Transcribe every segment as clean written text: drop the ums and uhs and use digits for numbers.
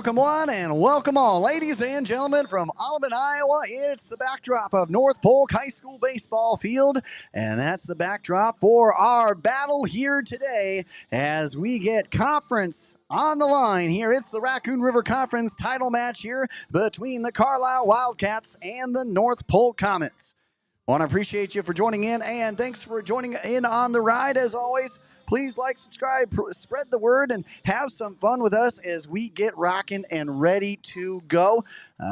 Welcome one and welcome all, ladies and gentlemen from Audubon, Iowa. It's the backdrop of North Polk High School baseball field, and that's the backdrop for our battle here today as we get conference on the line here. It's the Raccoon River Conference title match here between the Carlisle Wildcats and the North Polk Comets. Want to appreciate you for joining in, and thanks for joining in on the ride as always. Please like, subscribe, spread the word, and have some fun with us as we get rocking and ready to go.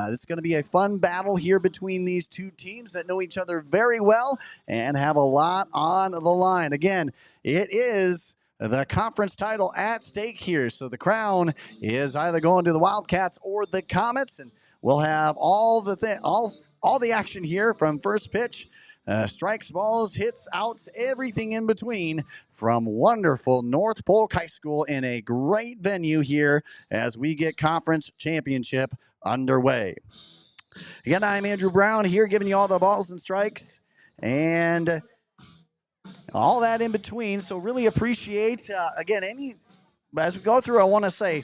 It's going to be a fun battle here between these two teams that know each other very well and have a lot on the line. Again, it is the conference title at stake here, so the crown is either going to the Wildcats or the Comets, and we'll have all the action here from first pitch. Strikes, balls, hits, outs, everything in between from wonderful North Polk High School in a great venue here as we get conference championship underway. Again, I'm Andrew Brown here giving you all the balls and strikes and all that in between. So really appreciate, again, as we go through, I want to say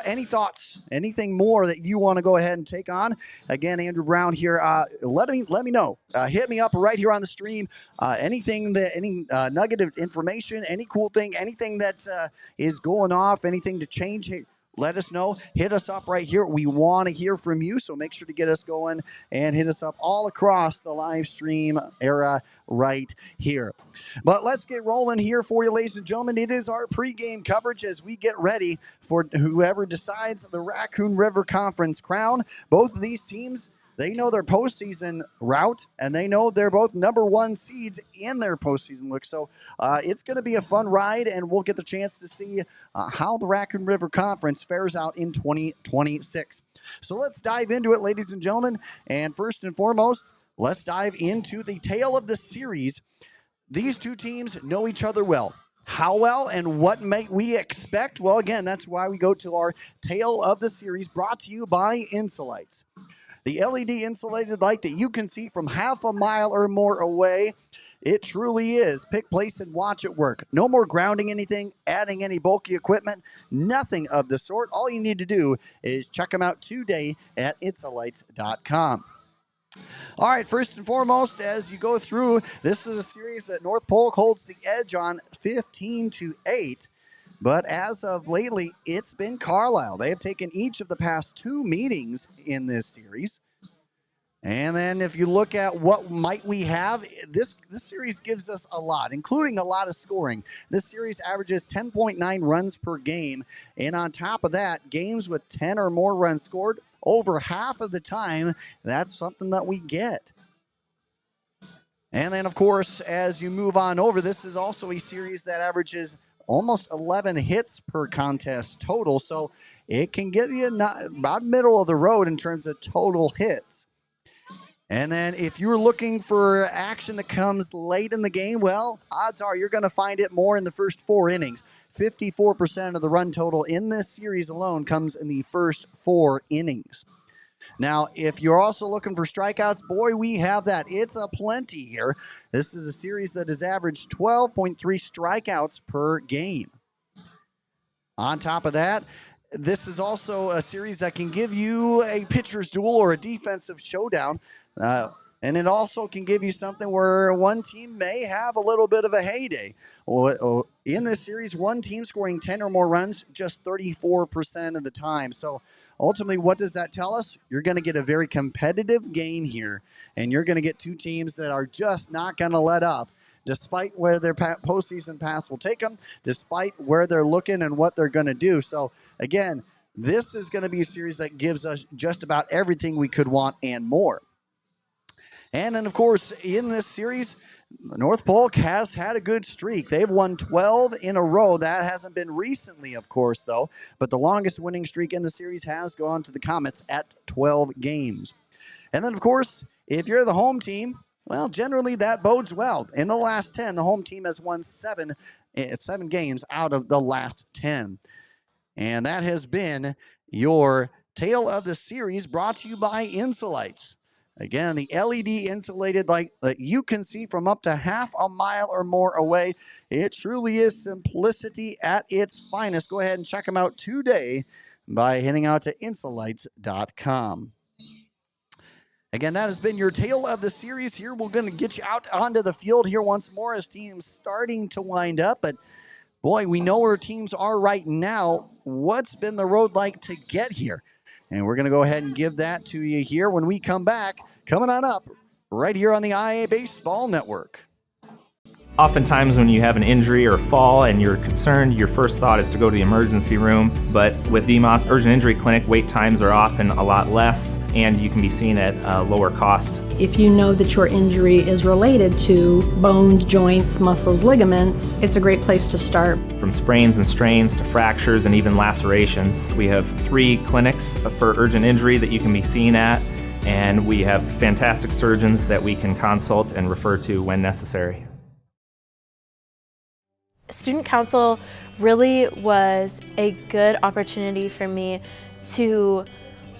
any thoughts, anything more that you want to go ahead and take on. Again, Andrew Brown here. Let me know. Hit me up right here on the stream. Any nugget of information, any cool thing, anything that is going off, anything to change. Let us know. Hit us up right here. We want to hear from you, so make sure to get us going and hit us up all across the live stream era right here. But let's get rolling here for you, ladies and gentlemen. It is our pregame coverage as we get ready for whoever decides the Raccoon River Conference crown. Both of these teams, they know their postseason route, and they know they're both number one seeds in their postseason look. So it's going to be a fun ride, and we'll get the chance to see how the Raccoon River Conference fares out in 2026. So let's dive into it, ladies and gentlemen. And first and foremost, let's dive into the tale of the series. These two teams know each other well. How well and what might we expect? Well, again, that's why we go to our tale of the series brought to you by Insulites. The LED insulated light that you can see from half a mile or more away, it truly is. Pick, place, and watch it work. No more grounding anything, adding any bulky equipment, nothing of the sort. All you need to do is check them out today at insulites.com. All right, first and foremost, as you go through, this is a series that North Polk holds the edge on 15-8. But as of lately, it's been Carlisle. They have taken each of the past two meetings in this series. And then if you look at what might we have, this series gives us a lot, including a lot of scoring. This series averages 10.9 runs per game. And on top of that, games with 10 or more runs scored over half of the time, that's something that we get. And then, of course, as you move on over, this is also a series that averages almost 11 hits per contest total, so it can get you about middle of the road in terms of total hits. And then if you're looking for action that comes late in the game, well, odds are you're going to find it more in the first 4 innings. 54% of the run total in this series alone comes in the first 4 innings. Now, if you're also looking for strikeouts, boy, we have that. It's a plenty here. This is a series that has averaged 12.3 strikeouts per game. On top of that, this is also a series that can give you a pitcher's duel or a defensive showdown. And it also can give you something where one team may have a little bit of a heyday. In this series, one team scoring 10 or more runs just 34% of the time. So ultimately, what does that tell us? You're going to get a very competitive game here, and you're going to get two teams that are just not going to let up, despite where their postseason pass will take them, despite where they're looking and what they're going to do. So, again, this is going to be a series that gives us just about everything we could want and more. And then, of course, in this series, North Polk has had a good streak. They've won 12 in a row. That hasn't been recently, of course, though. But the longest winning streak in the series has gone to the Comets at 12 games. And then, of course, if you're the home team, well, generally that bodes well. In the last 10, the home team has won 7 games out of the last 10. And that has been your tale of the series brought to you by Insulites. Again, the LED insulated light that you can see from up to half a mile or more away. It truly is simplicity at its finest. Go ahead and check them out today by heading out to insolites.com. Again, that has been your tale of the series here. We're going to get you out onto the field here once more as teams starting to wind up. But, boy, we know where teams are right now. What's been the road like to get here? And we're going to go ahead and give that to you here when we come back. Coming on up right here on the IA Baseball Network. Oftentimes when you have an injury or fall and you're concerned, your first thought is to go to the emergency room. But with DMOS Urgent Injury Clinic, wait times are often a lot less and you can be seen at a lower cost. If you know that your injury is related to bones, joints, muscles, ligaments, it's a great place to start. From sprains and strains to fractures and even lacerations. We have 3 clinics for urgent injury that you can be seen at, and we have fantastic surgeons that we can consult and refer to when necessary. Student council really was a good opportunity for me to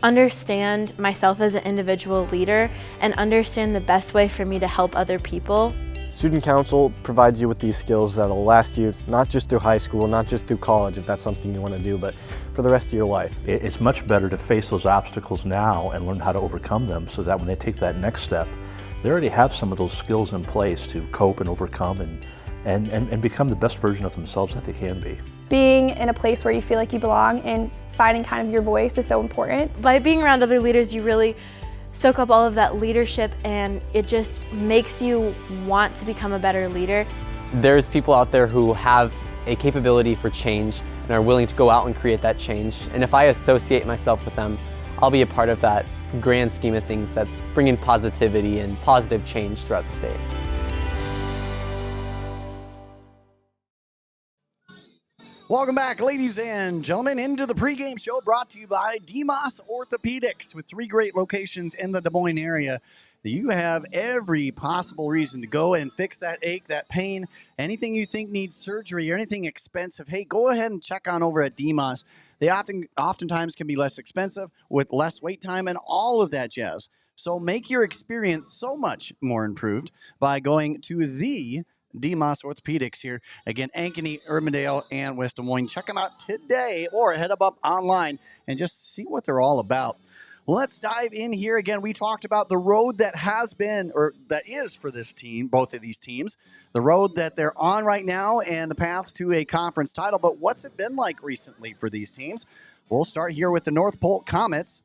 understand myself as an individual leader and understand the best way for me to help other people. Student council provides you with these skills that will last you not just through high school, not just through college if that's something you want to do, but for the rest of your life. It's much better to face those obstacles now and learn how to overcome them so that when they take that next step, they already have some of those skills in place to cope and overcome and become the best version of themselves that they can be. Being in a place where you feel like you belong and finding kind of your voice is so important. By being around other leaders, you really soak up all of that leadership, and it just makes you want to become a better leader. There's people out there who have a capability for change and are willing to go out and create that change. And if I associate myself with them, I'll be a part of that grand scheme of things that's bringing positivity and positive change throughout the state. Welcome back, ladies and gentlemen, into the pregame show brought to you by DMOS Orthopedics. With 3 great locations in the Des Moines area, you have every possible reason to go and fix that ache, that pain, anything you think needs surgery or anything expensive. Hey, go ahead and check on over at DMOS. They oftentimes can be less expensive with less wait time and all of that jazz. So make your experience so much more improved by going to the DMOS Orthopedics here. Again, Ankeny, Urbandale, and West Des Moines. Check them out today or head up online and just see what they're all about. Let's dive in here. Again, we talked about the road that has been, or that is for this team, both of these teams, the road that they're on right now and the path to a conference title. But what's it been like recently for these teams? We'll start here with the North Polk Comets.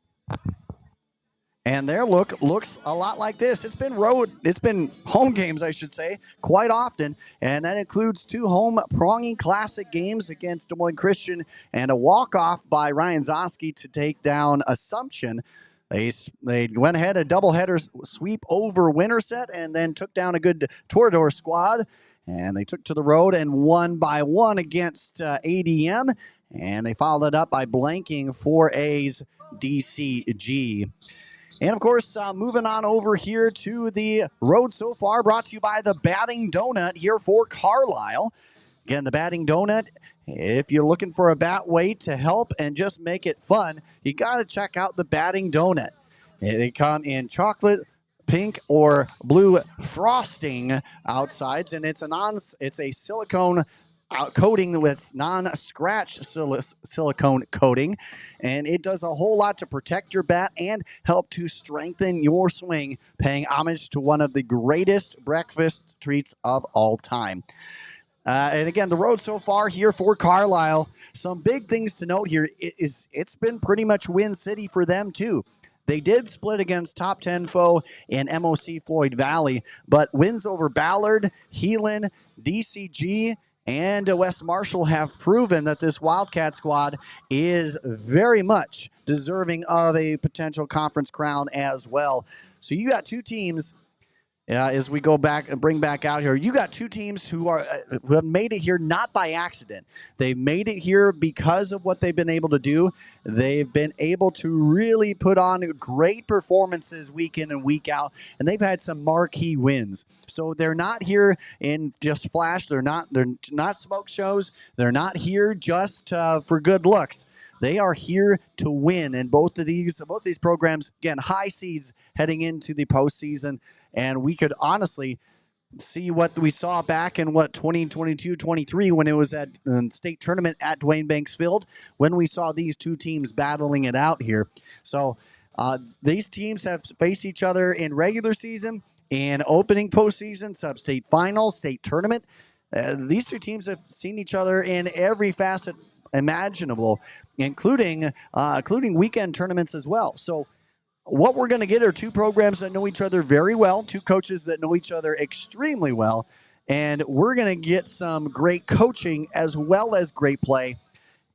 And their looks a lot like this. It's been home games, I should say, quite often. And that includes 2 home Prongy Classic games against Des Moines Christian and a walk-off by Ryan Zosky to take down Assumption. They went ahead, a doubleheader sweep over Winterset, and then took down a good Torador squad. And they took to the road and won by 1 against ADM. And they followed it up by blanking 4A's DCG. And, of course, moving on over here to the road so far, brought to you by the Batting Donut here for Carlisle. Again, the Batting Donut, if you're looking for a bat weight to help and just make it fun, you got to check out the Batting Donut. They come in chocolate, pink, or blue frosting outsides, and it's a silicone coating with non-scratch silicone coating, and it does a whole lot to protect your bat and help to strengthen your swing, paying homage to one of the greatest breakfast treats of all time. And again, the road so far here for Carlisle, some big things to note here. It's been pretty much win city for them too. They did split against top 10 foe in MOC Floyd Valley, but wins over Ballard, Heelan, DCG, and West Marshall have proven that this Wildcat squad is very much deserving of a potential conference crown as well. So you got 2 teams, as we go back and bring back out here, you got 2 teams who have made it here not by accident. They've made it here because of what they've been able to do. They've been able to really put on great performances week in and week out, and they've had some marquee wins. So they're not here in just flash. They're not smoke shows. They're not here just for good looks. They are here to win, and both these programs, again, high seeds heading into the postseason. And we could honestly, see what we saw back in 2022-23 when it was at state tournament at Dwayne Banks Field, when we saw these two teams battling it out here. So these teams have faced each other in regular season, in opening postseason, sub-state final, state tournament. These two teams have seen each other in every facet imaginable, including weekend tournaments as well. So what we're going to get are two programs that know each other very well, two coaches that know each other extremely well, and we're going to get some great coaching as well as great play.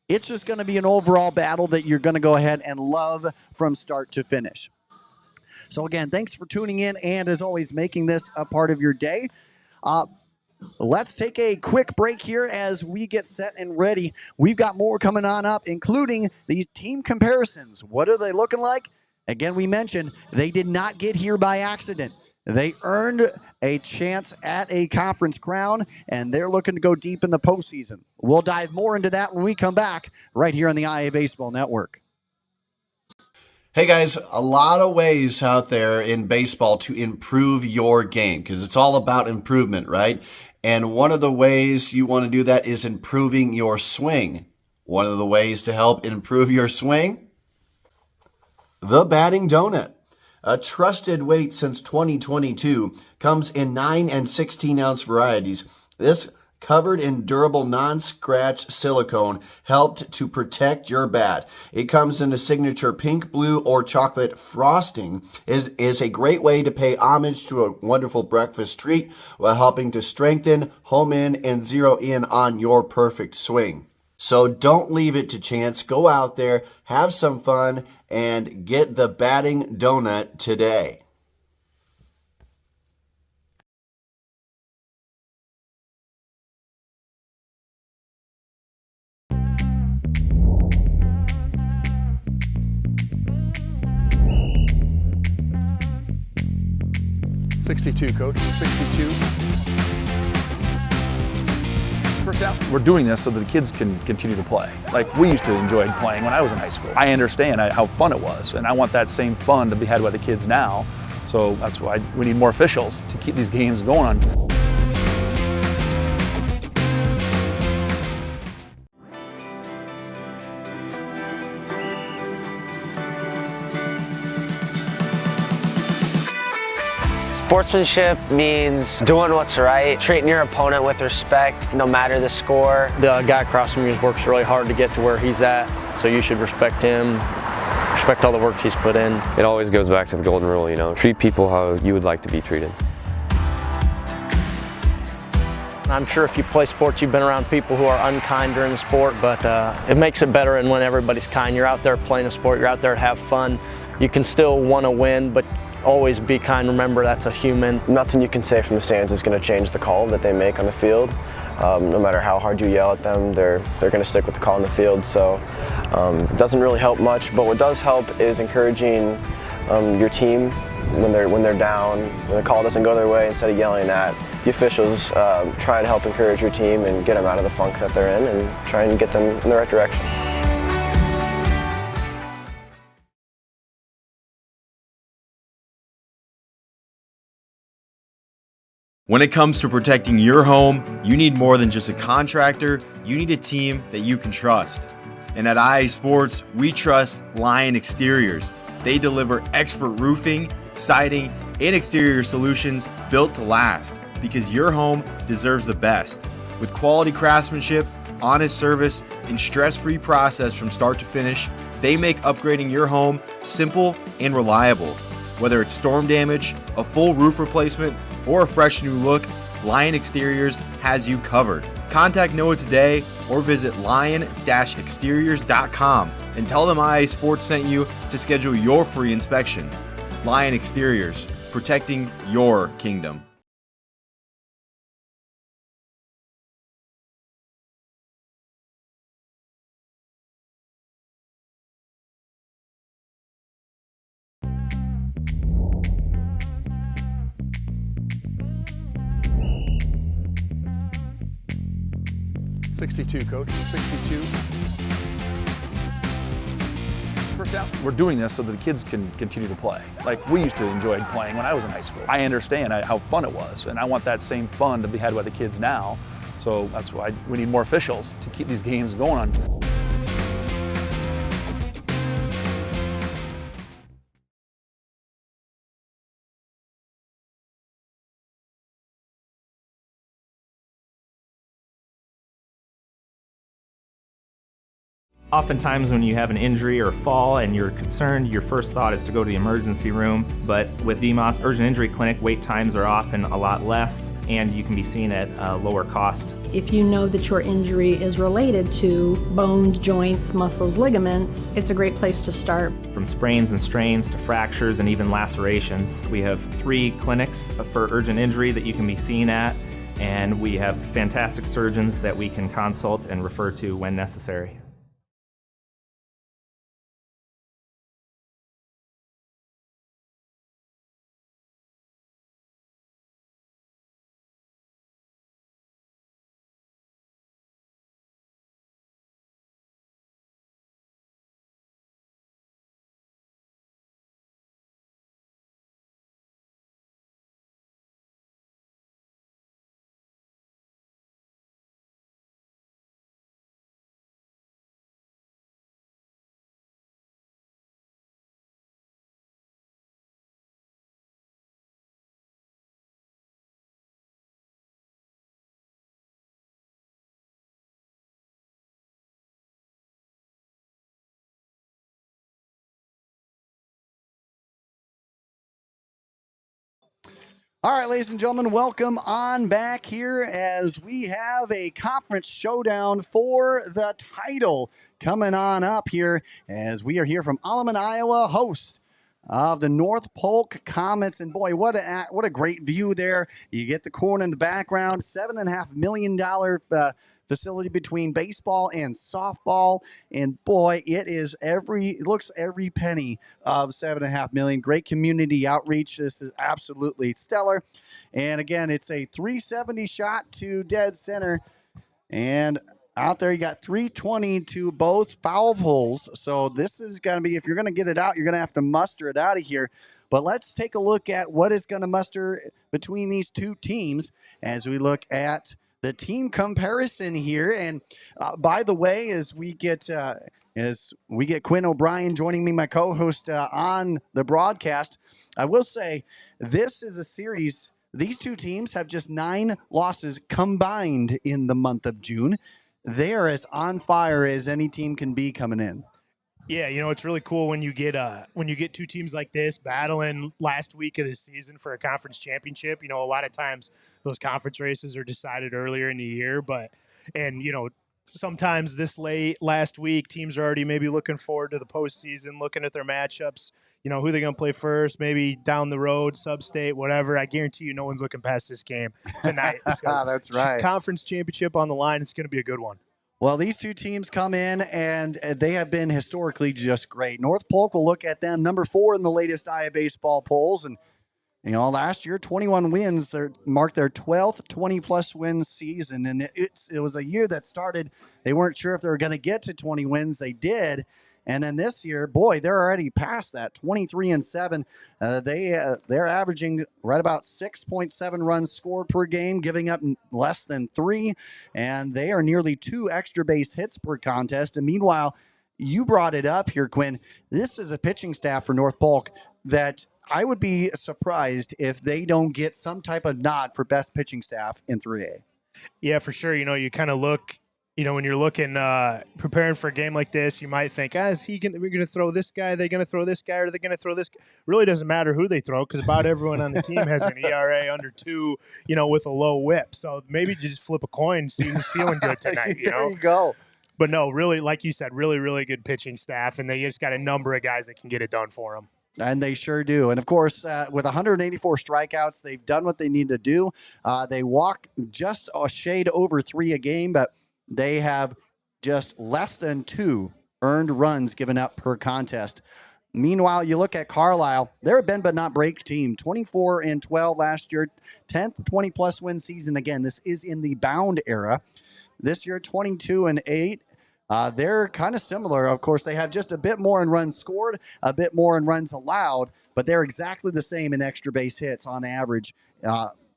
It's just going to be an overall battle that you're going to go ahead and love from start to finish. So again, thanks for tuning in and, as always, making this a part of your day. Let's take a quick break here as we get set and ready. We've got more coming on up, including these team comparisons. What are they looking like? Again, we mentioned they did not get here by accident. They earned a chance at a conference crown, and they're looking to go deep in the postseason. We'll dive more into that when we come back right here on the IA Baseball Network. Hey guys, a lot of ways out there in baseball to improve your game, because it's all about improvement, right? And one of the ways you want to do that is improving your swing. One of the ways to help improve your swing, the batting donut. A trusted weight since 2022, comes in 9 and 16 ounce varieties. This covered in durable non-scratch silicone helped to protect your bat. It comes in a signature pink, blue, or chocolate frosting. Is a great way to pay homage to a wonderful breakfast treat while helping to strengthen, home in, and zero in on your perfect swing. So don't leave it to chance. Go out there, have some fun, and get the batting donut today. .62, Coach. 62. First down. We're doing this so that the kids can continue to play. Like we used to enjoy playing when I was in high school. I understand how fun it was, and I want that same fun to be had by the kids now. So that's why we need more officials to keep these games going on. Sportsmanship means doing what's right, treating your opponent with respect no matter the score. The guy across from you works really hard to get to where he's at, so you should respect him, respect all the work he's put in. It always goes back to the golden rule, you know, treat people how you would like to be treated. I'm sure if you play sports, you've been around people who are unkind during the sport, but it makes it better when everybody's kind. You're out there playing a sport, you're out there to have fun. You can still want to win, but always be kind. Remember, that's a human. Nothing you can say from the stands is going to change the call that they make on the field. No matter how hard you yell at them, they're going to stick with the call on the field. So it doesn't really help much. But what does help is encouraging your team when they're down, when the call doesn't go their way. Instead of yelling at the officials, try to help encourage your team and get them out of the funk that they're in, and try and get them in the right direction. When it comes to protecting your home, you need more than just a contractor. You need a team that you can trust. And at IA Sports, we trust Lion Exteriors. They deliver expert roofing, siding, and exterior solutions built to last, because your home deserves the best. With quality craftsmanship, honest service, and stress-free process from start to finish, they make upgrading your home simple and reliable. Whether it's storm damage, a full roof replacement, or a fresh new look, Lion Exteriors has you covered. Contact Noah today or visit lion-exteriors.com and tell them IA Sports sent you to schedule your free inspection. Lion Exteriors, protecting your kingdom. .62, Coach. 62. worked out. We're doing this so that the kids can continue to play. Like we used to enjoy playing when I was in high school. I understand how fun it was, and I want that same fun to be had by the kids now. So that's why we need more officials to keep these games going on. Oftentimes when you have an injury or fall and you're concerned, your first thought is to go to the emergency room. But with DMOS Urgent Injury Clinic, wait times are often a lot less and you can be seen at a lower cost. If you know that your injury is related to bones, joints, muscles, ligaments, it's a great place to start. From sprains and strains to fractures and even lacerations. We have 3 clinics for urgent injury that you can be seen at, and we have fantastic surgeons that we can consult and refer to when necessary. All right, ladies and gentlemen, welcome on back here as we have a conference showdown for the title coming on up here as we are here from Alleman, Iowa, host of the North Polk Comets. And boy, what a great view there. You get the corn in the background, $7.5 million facility between baseball and softball. And boy, it looks every penny of $7.5 million. Great community outreach. This is absolutely stellar. And again, it's a 370 shot to dead center. And out there, you got 320 to both foul holes. So this is going to be, if you're going to get it out, you're going to have to muster it out of here. But let's take a look at what is going to muster between these two teams as we look at the team comparison here. And by the way, as we get Quinn O'Brien joining me, my co-host on the broadcast, I will say this is a series. These two teams have just 9 losses combined in the month of June. They are as on fire as any team can be coming in. Yeah, it's really cool when you get two teams like this battling last week of the season for a conference championship. A lot of times those conference races are decided earlier in the year, sometimes this late last week, teams are already maybe looking forward to the postseason, looking at their matchups, who they're going to play first, maybe down the road, sub-state, whatever. I guarantee you no one's looking past this game tonight. That's right. Conference championship on the line. It's going to be a good one. Well, these two teams come in, and they have been historically just great. North Polk will look at them, number 4 in the latest IA baseball polls. And, last year, 21 wins marked their 12th 20-plus win season. And it was a year that started, they weren't sure if they were going to get to 20 wins. They did. And then this year, boy, they're already past that, 23-7. They're averaging right about 6.7 runs scored per game, giving up less than 3, and they are nearly 2 extra base hits per contest. And meanwhile, you brought it up here, Quinn. This is a pitching staff for North Polk that I would be surprised if they don't get some type of nod for best pitching staff in 3A. Yeah, for sure. You kind of look. When you're looking, preparing for a game like this, you might think, we're going to throw this guy, they're going to throw this guy, or they're going to throw this guy. Really doesn't matter who they throw because about everyone on the team has an ERA under 2, with a low whip. So maybe just flip a coin, see who's feeling good tonight. There you go. But no, really, like you said, really, really good pitching staff, and they just got a number of guys that can get it done for them. And they sure do. And, of course, with 184 strikeouts, they've done what they need to do. They walk just a shade over 3 a game, but they have just less than 2 earned runs given up per contest. Meanwhile, you look at Carlisle, they're a bend but not break team. 24-12 last year, 10th 20-plus win season. Again, this is in the bound era. This year, 22-8. They're kind of similar. Of course, they have just a bit more in runs scored, a bit more in runs allowed, but they're exactly the same in extra base hits on average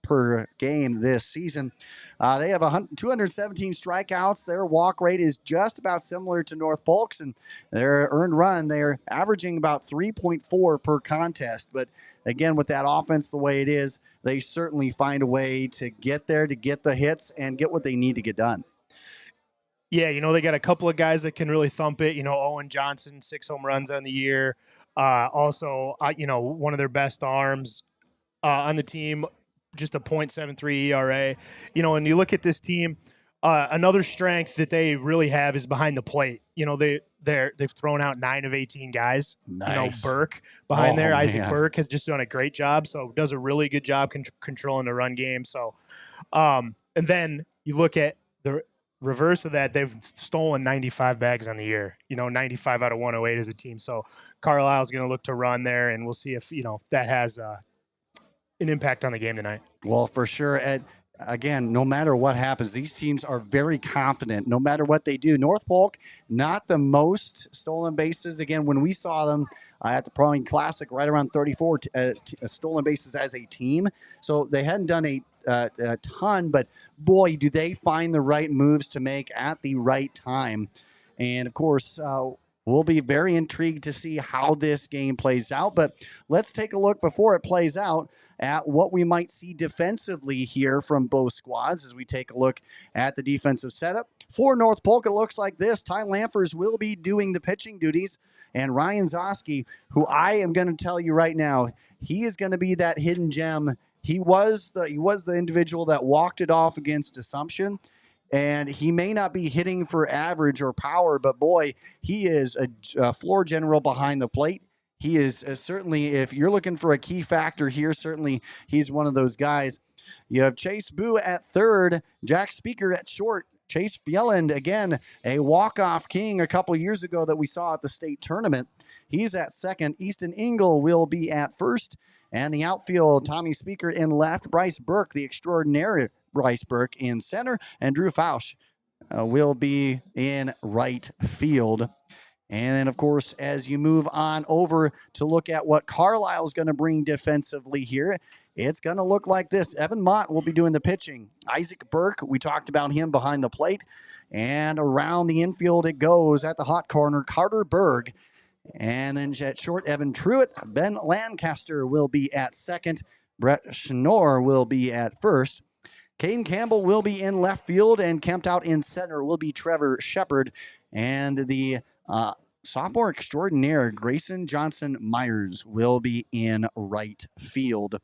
per game this season. They have 217 strikeouts. Their walk rate is just about similar to North Polk's, and their earned run, they're averaging about 3.4 per contest. But again, with that offense the way it is, they certainly find a way to get there, to get the hits, and get what they need to get done. Yeah, they got a couple of guys that can really thump it. Owen Johnson, 6 home runs on the year. Also, one of their best arms on the team, just a .73 ERA. And you look at this team, another strength that they really have is behind the plate. They've thrown out 9 of 18 guys. Nice. Burke behind there. Man. Isaac Burke has just done a great job. So does a really good job controlling the run game. So, and then you look at the reverse of that, they've stolen 95 bags on the year, 95 out of 108 as a team. So Carlisle's going to look to run there, and we'll see if, that has an impact on the game tonight. Well, for sure. And again, no matter what happens, these teams are very confident no matter what they do. North Polk, not the most stolen bases. Again, when we saw them at the Pro League Classic, right around 34 stolen bases as a team. So they hadn't done a ton, but boy, do they find the right moves to make at the right time. And of course, we'll be very intrigued to see how this game plays out. But let's take a look before it plays out at what we might see defensively here from both squads as we take a look at the defensive setup. For North Polk, it looks like this. Ty Lamfers will be doing the pitching duties, and Ryan Zoski, who I am going to tell you right now, he is going to be that hidden gem. He was the individual that walked it off against Assumption, and he may not be hitting for average or power, but boy, he is a floor general behind the plate. He is certainly, if you're looking for a key factor here, certainly he's one of those guys. You have Chase Boo at third, Jack Speaker at short, Chase Fjelland, again, a walk-off king a couple years ago that we saw at the state tournament. He's at second. Easton Engel will be at first. And the outfield, Tommy Speaker in left, Bryce Burke, the extraordinary Bryce Burke in center, and Drew Fausch will be in right field. And then, of course, as you move on over to look at what Carlisle is going to bring defensively here, it's going to look like this. Evan Mott will be doing the pitching. Isaac Burke, we talked about him behind the plate. And around the infield it goes at the hot corner, Carter Berg. And then at short, Evan Truitt. Ben Lancaster will be at second. Brett Schnorr will be at first. Caden Campbell will be in left field, and camped out in center will be Trevor Shepard. And the sophomore extraordinaire, Grayson Johnson Myers, will be in right field.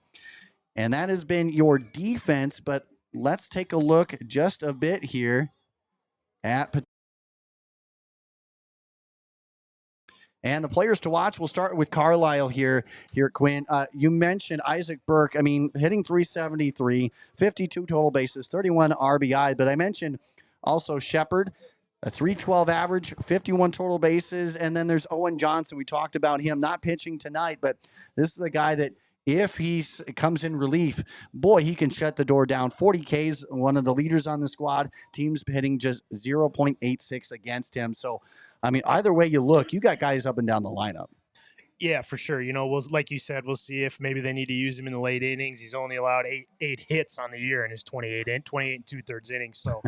And that has been your defense, but let's take a look just a bit here at and the players to watch. We'll start with Carlisle here at Quinn. You mentioned Isaac Burke. I mean, hitting .373, 52 total bases, 31 RBI. But I mentioned also Shepard, a .312 average, 51 total bases. And then there's Owen Johnson. We talked about him not pitching tonight, but this is a guy that if he comes in relief, boy, he can shut the door down. 40 Ks, one of the leaders on the squad. Teams hitting just 0.86 against him. So, I mean, either way you look, you got guys up and down the lineup. Yeah, for sure. Like you said, we'll see if maybe they need to use him in the late innings. He's only allowed eight hits on the year in his 28 and 2/3 innings. So,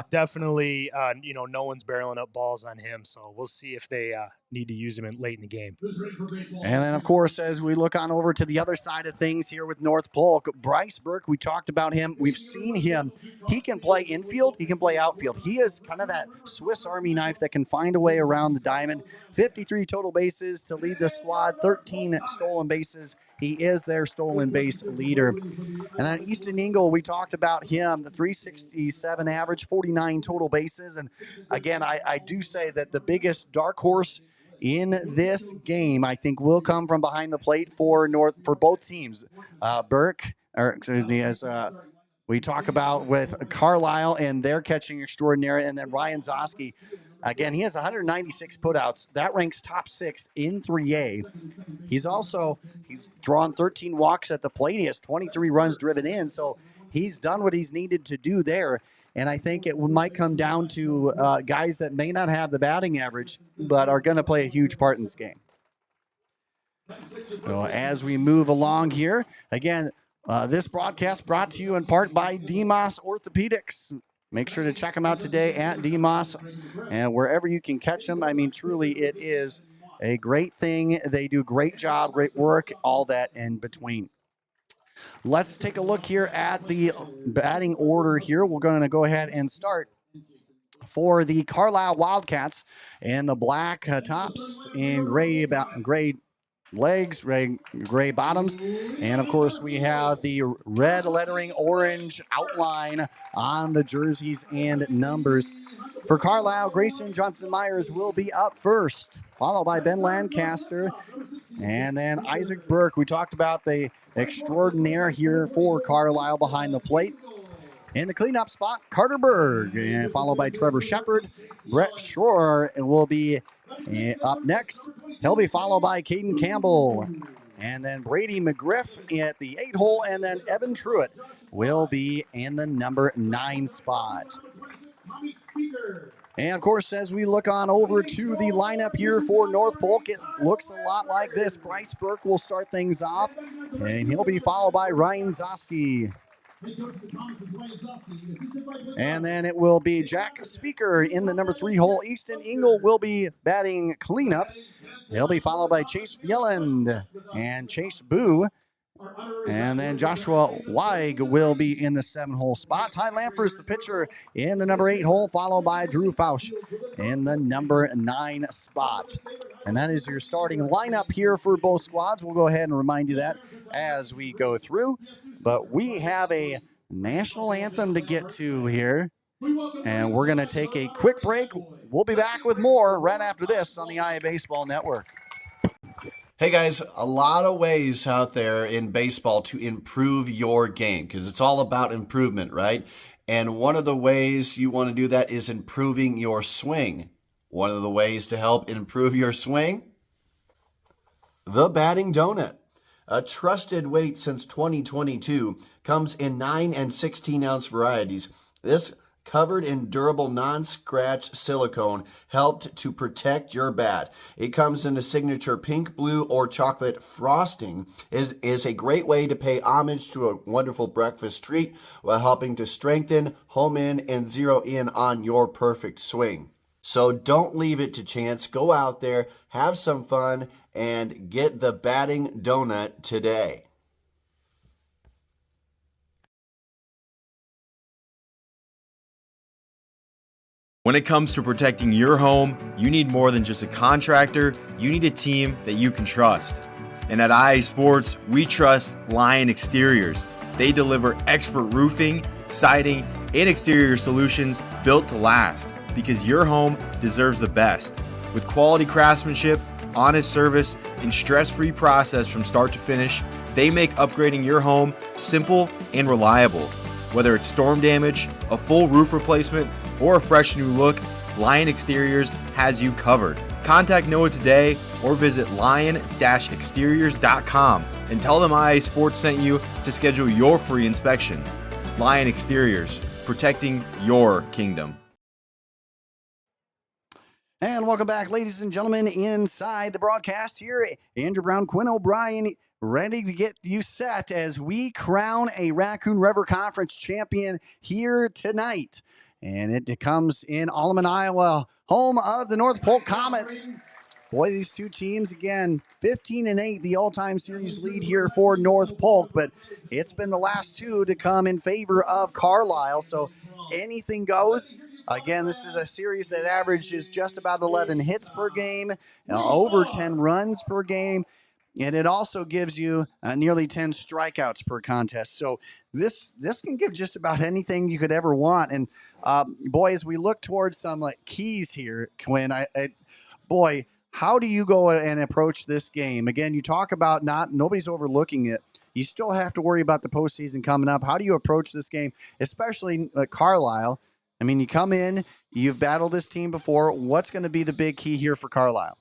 definitely, no one's barreling up balls on him. So we'll see if they need to use him late in the game. And then, of course, as we look on over to the other side of things here with North Polk, Bryce Burke, we talked about him. We've seen him. He can play infield. He can play outfield. He is kind of that Swiss Army knife that can find a way around the diamond. 53 total bases to lead the squad, 13 stolen bases. He is their stolen base leader. And then Easton Engel, we talked about him, the .367 average, 49 total bases. And again, I do say that the biggest dark horse in this game, I think, will come from behind the plate for both teams. As we talk about with Carlisle and their catching extraordinary, and then Ryan Zoski. Again, he has 196 putouts. That ranks top 6 in 3A. He's drawn 13 walks at the plate. He has 23 runs driven in, so he's done what he's needed to do there. And I think it might come down to guys that may not have the batting average, but are going to play a huge part in this game. So as we move along here, again, this broadcast brought to you in part by DeMoss Orthopedics. Make sure to check them out today at DeMoss and wherever you can catch them. I mean, truly, it is a great thing. They do great job, great work, all that in between. Let's take a look here at the batting order here. We're going to go ahead and start for the Carlisle Wildcats and the black tops and gray legs, gray bottoms. And of course, we have the red lettering, orange outline on the jerseys and numbers. For Carlisle, Grayson Johnson-Myers will be up first, followed by Ben Lancaster, and then Isaac Burke. We talked about the extraordinaire here for Carlisle behind the plate. In the cleanup spot, Carter Berg, and followed by Trevor Shepard. Brett Shore will be up next. He'll be followed by Caden Campbell. And then Brady McGriff at the 8 hole, and then Evan Truitt will be in the number 9 spot. And, of course, as we look on over to the lineup here for North Polk, it looks a lot like this. Bryce Burke will start things off, and he'll be followed by Ryan Zosky. And then it will be Jack Speaker in the number 3 hole. Easton Engel will be batting cleanup. He'll be followed by Chase Fjelland and Chase Boo. And then Joshua Weig will be in the 7 hole spot. Ty Lamfers, the pitcher, in the number 8 hole, followed by Drew Fausch in the number 9 spot. And that is your starting lineup here for both squads. We'll go ahead and remind you that as we go through. But we have a national anthem to get to here. And we're going to take a quick break. We'll be back with more right after this on the IA Baseball Network. Hey guys, a lot of ways out there in baseball to improve your game because it's all about improvement, right? And one of the ways you want to do that is improving your swing. One of the ways to help improve your swing, the batting donut. A trusted weight since 2022, comes in 9 and 16 ounce varieties. This covered in durable non-scratch silicone helped to protect your bat. It comes in a signature pink, blue, or chocolate frosting. Is a great way to pay homage to a wonderful breakfast treat while helping to strengthen, home in, and zero in on your perfect swing. So don't leave it to chance. Go out there, have some fun, and get the batting donut today. When it comes to protecting your home, you need more than just a contractor. You need a team that you can trust. And at IA Sports, we trust Lion Exteriors. They deliver expert roofing, siding, and exterior solutions built to last because your home deserves the best. With quality craftsmanship, honest service, and stress-free process from start to finish, they make upgrading your home simple and reliable. Whether it's storm damage, a full roof replacement, or a fresh new look, Lion Exteriors has you covered. Contact Noah today or visit lion-exteriors.com and tell them IA Sports sent you to schedule your free inspection. Lion Exteriors, protecting your kingdom. And welcome back, ladies and gentlemen, inside the broadcast here. Andrew Brown, Quinn O'Brien, ready to get you set as we crown a Raccoon River Conference champion here tonight. And it comes in Alleman, Iowa, home of the North Polk Comets. Boy, these two teams, again, 15-8, the all-time series lead here for North Polk, but it's been the last two to come in favor of Carlisle, so anything goes. Again, this is a series that averages just about 11 hits per game, over 10 runs per game, and it also gives you nearly 10 strikeouts per contest. So this can give just about anything you could ever want. And boy, as we look towards some keys here, Quinn, boy, how do you go and approach this game? Again, you talk about nobody's overlooking it. You still have to worry about the postseason coming up. How do you approach this game, especially Carlisle? I mean, you come in, you've battled this team before. What's going to be the big key here for Carlisle?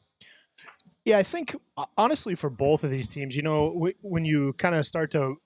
Yeah, I think honestly for both of these teams, when you kind of start to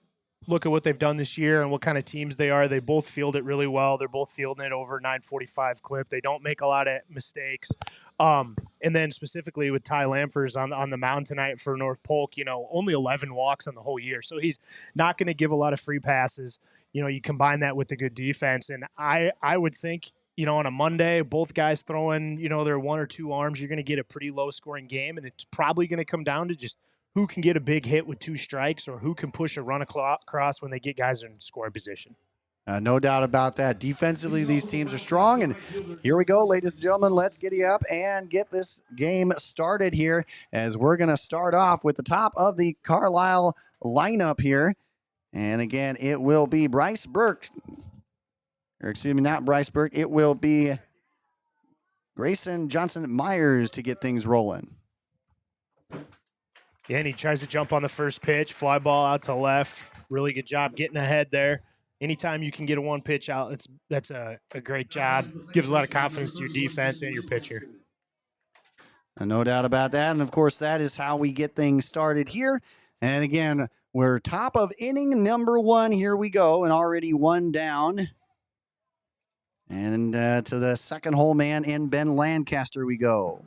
look at what they've done this year and what kind of teams they are. They both field it really well. They're both fielding it over 945 clip. They don't make a lot of mistakes. And then specifically with Ty Lamfers on the mound tonight for North Polk, only 11 walks on the whole year. So he's not going to give a lot of free passes. You combine that with the good defense. And I would think, on a Monday, both guys throwing, their one or two arms, you're going to get a pretty low scoring game. And it's probably going to come down to just who can get a big hit with 2 strikes or who can push a run across when they get guys in scoring position. No doubt about that. Defensively, these teams are strong. And here we go, ladies and gentlemen. Let's giddy up and get this game started here as we're going to start off with the top of the Carlisle lineup here. And again, it will be Bryce Burke. Or excuse me, not Bryce Burke. It will be Grayson Johnson Myers to get things rolling. Yeah, and he tries to jump on the first pitch, fly ball out to left. Really good job getting ahead there. Anytime you can get a one pitch out, that's a great job. Gives a lot of confidence to your defense and your pitcher. No doubt about that. And of course, that is how we get things started here. And again, we're top of inning number 1. Here we go, and already 1 down. And to the second hole man in Ben Lancaster we go.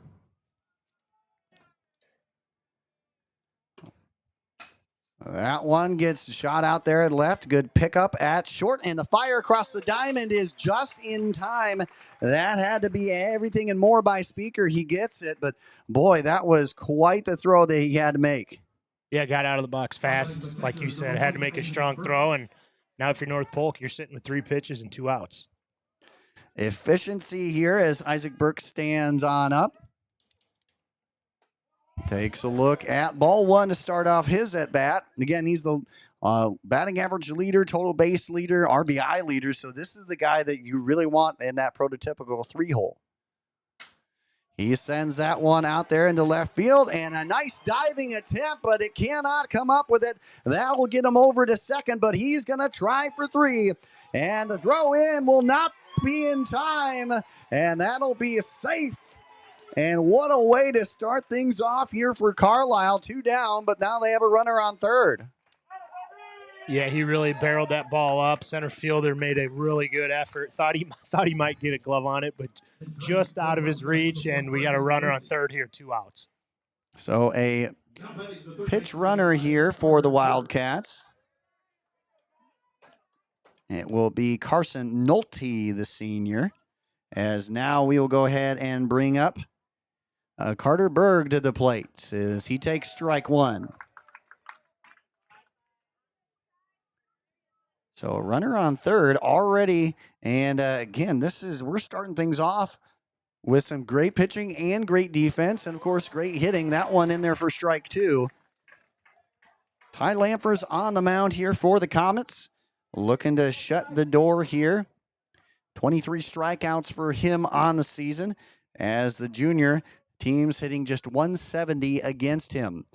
That one gets shot out there at left. Good pickup at short, and the fire across the diamond is just in time. That had to be everything and more by Speaker. He gets it, but boy, that was quite the throw that he had to make. Yeah, got out of the box fast, like you said. Had to make a strong throw, and now if you're North Polk, you're sitting with 3 pitches and 2 outs. Efficiency here as Isaac Burke stands on up. Takes a look at ball 1 to start off his at-bat. Again, he's the batting average leader, total base leader, RBI leader. So this is the guy that you really want in that prototypical 3-hole. He sends that one out there into left field, and a nice diving attempt, but it cannot come up with it. That will get him over to second, but he's going to try for 3. And the throw in will not be in time, and that'll be safe. And what a way to start things off here for Carlisle. 2 down, but now they have a runner on third. Yeah, he really barreled that ball up. Center fielder made a really good effort. Thought he might get a glove on it, but just out of his reach, and we got a runner on third here, 2 outs. So a pitch runner here for the Wildcats. It will be Carson Nolte, the senior, as now we will go ahead and bring up Carter Berg to the plate as he takes strike 1. So a runner on third already. And again, we're starting things off with some great pitching and great defense. And of course, great hitting. That one in there for strike 2. Ty Lamfers on the mound here for the Comets. Looking to shut the door here. 23 strikeouts for him on the season as the junior. Teams hitting just 170 against him.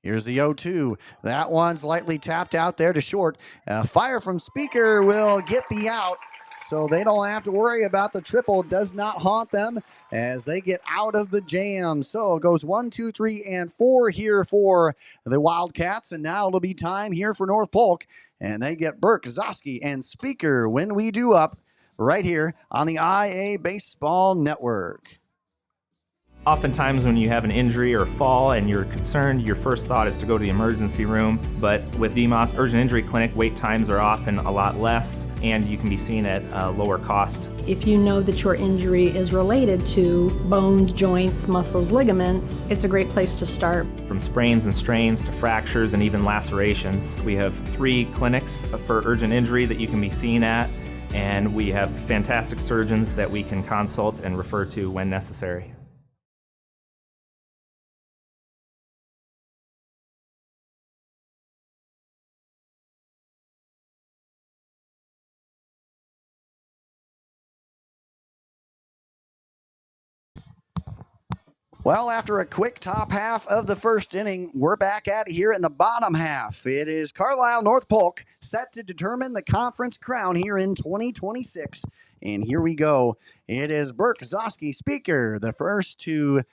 Here's the 0-2. That one's lightly tapped out there to short. Fire from Speaker will get the out, so they don't have to worry about the triple. Does not haunt them as they get out of the jam. So it goes 1, 2, 3, and 4 here for the Wildcats, and now it'll be time here for North Polk, and they get Burke, Zosky, and Speaker when we do up right here on the IA Baseball Network. Oftentimes when you have an injury or fall and you're concerned, your first thought is to go to the emergency room. But with DMOS Urgent Injury Clinic, wait times are often a lot less and you can be seen at a lower cost. If you know that your injury is related to bones, joints, muscles, ligaments, it's a great place to start. From sprains and strains to fractures and even lacerations. We have 3 clinics for urgent injury that you can be seen at, and we have fantastic surgeons that we can consult and refer to when necessary. Well, after a quick top half of the first inning, we're back at it here in the bottom half. It is Carlisle North Polk set to determine the conference crown here in 2026. And here we go. It is Burke, Zosky, Speaker, the first to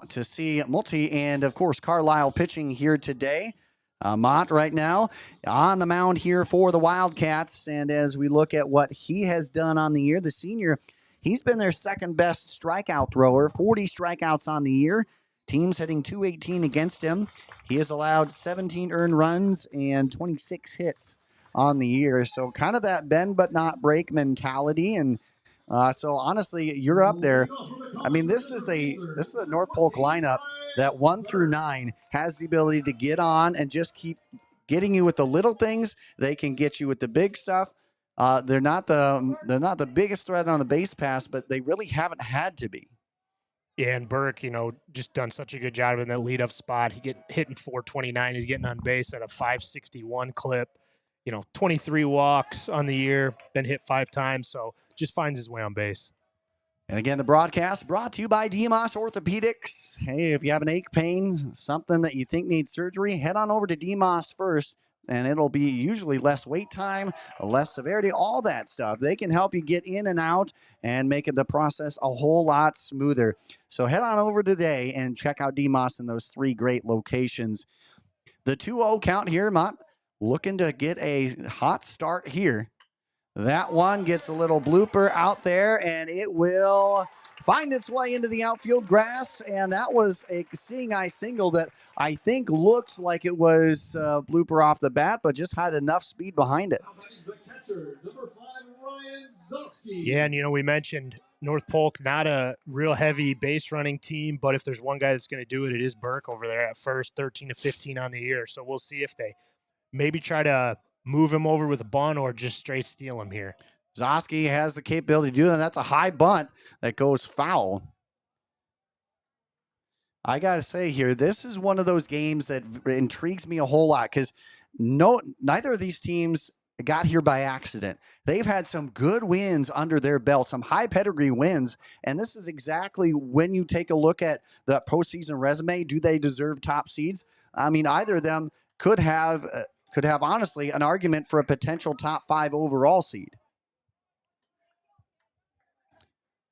see Multi and, of course, Carlisle pitching here today. Mott right now on the mound here for the Wildcats. And as we look at what he has done on the year, the senior, he's been their second best strikeout thrower, 40 strikeouts on the year. Teams hitting .218 against him. He has allowed 17 earned runs and 26 hits on the year. So kind of that bend but not break mentality. And so honestly, you're up there. I mean, this is a North Polk lineup that 1 through 9 has the ability to get on and just keep getting you with the little things. They can get you with the big stuff. They're not the biggest threat on the base pass, but they really haven't had to be. Yeah, and Burke, just done such a good job in that leadoff spot. He hitting 429. He's getting on base at a 561 clip. 23 walks on the year, been hit 5 times, so just finds his way on base. And again, the broadcast brought to you by DMOS Orthopedics. Hey, if you have an ache, pain, something that you think needs surgery, head on over to DMOS first, and it'll be usually less wait time, less severity, all that stuff. They can help you get in and out and make the process a whole lot smoother. So head on over today and check out DMOS in those 3 great locations. The 2-0 count here, Mott looking to get a hot start here. That one gets a little blooper out there, and it will find its way into the outfield grass. And that was a seeing eye single that I think looked like it was a blooper off the bat, but just had enough speed behind it. Yeah, and we mentioned North Polk, not a real heavy base running team, but if there's one guy that's going to do it, it is Burke over there at first, 13 to 15 on the year. So we'll see if they maybe try to move him over with a bunt or just straight steal him here. Zosky has the capability to do that. That's a high bunt that goes foul. I got to say here, this is one of those games that intrigues me a whole lot because neither of these teams got here by accident. They've had some good wins under their belt, some high pedigree wins, and this is exactly when you take a look at the postseason resume. Do they deserve top seeds? I mean, either of them could have honestly an argument for a potential top 5 overall seed.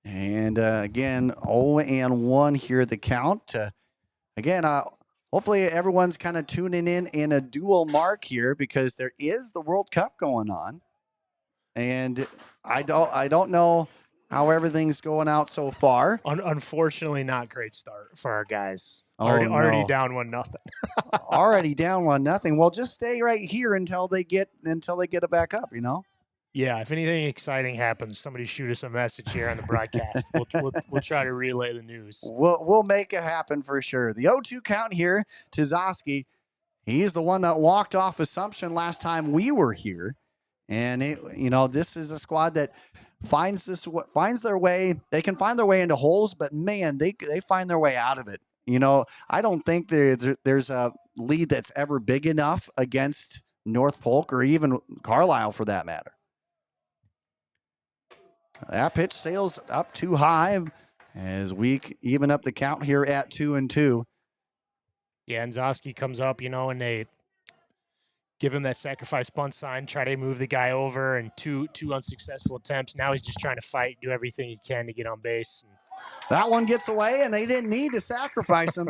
And again, 0-1 here, the count. Again, hopefully everyone's kind of tuning in a dual mark here because there is the World Cup going on. And I don't know how everything's going out so far. Unfortunately, not great start for our guys. Oh, already no. down 1-0. Already down 1-0. Well, just stay right here until they get it back up, Yeah, if anything exciting happens, somebody shoot us a message here on the broadcast. We'll try to relay the news. We'll make it happen for sure. The 0-2 count here to Zosky. He's the one that walked off Assumption last time we were here. And this is a squad that finds their way. They can find their way into holes, but man, they find their way out of it. I don't think there's a lead that's ever big enough against North Polk or even Carlisle for that matter. That pitch sails up too high as we even up the count here at 2-2. Yeah, and Zosky comes up, and they give him that sacrifice bunt sign, try to move the guy over, and two unsuccessful attempts. Now he's just trying to fight, do everything he can to get on base. That one gets away, and they didn't need to sacrifice him.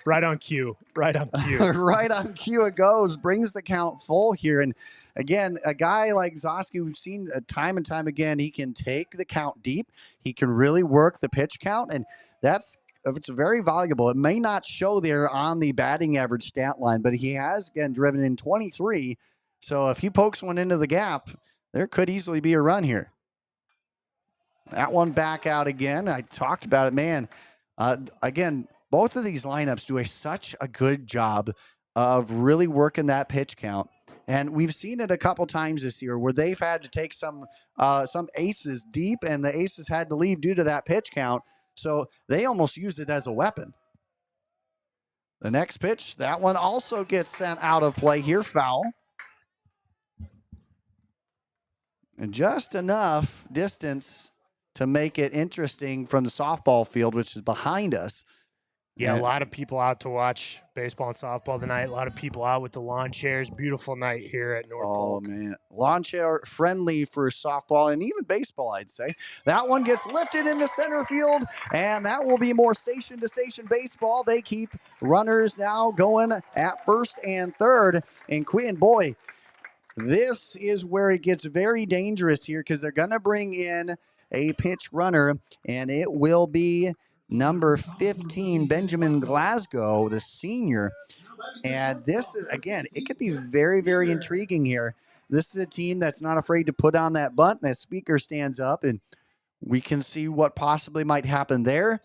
Right on cue. Right on cue it goes. Brings the count full here. And again, a guy like Zosky, we've seen time and time again, he can take the count deep. He can really work the pitch count, and it's very valuable. It may not show there on the batting average stat line, but he has, again, driven in 23. So if he pokes one into the gap, there could easily be a run here. That one back out again. I talked about it, man. Again, both of these lineups do such a good job of really working that pitch count. And we've seen it a couple times this year where they've had to take some aces deep, and the aces had to leave due to that pitch count. So they almost use it as a weapon. The next pitch, that one also gets sent out of play here, foul. And just enough distance to make it interesting from the softball field, which is behind us. Yeah, a lot of people out to watch baseball and softball tonight. A lot of people out with the lawn chairs. Beautiful night here at North Polk. Man, lawn chair friendly for softball and even baseball, I'd say. That one gets lifted into center field, and that will be more station-to-station baseball. They keep runners now going at first and third. And Quinn, boy, this is where it gets very dangerous here because they're going to bring in a pinch runner, and it will be number 15, Benjamin Glasgow, the senior. And this is, again, it could be very, very intriguing here. This is a team that's not afraid to put on that bunt. That speaker stands up, and we can see what possibly might happen there.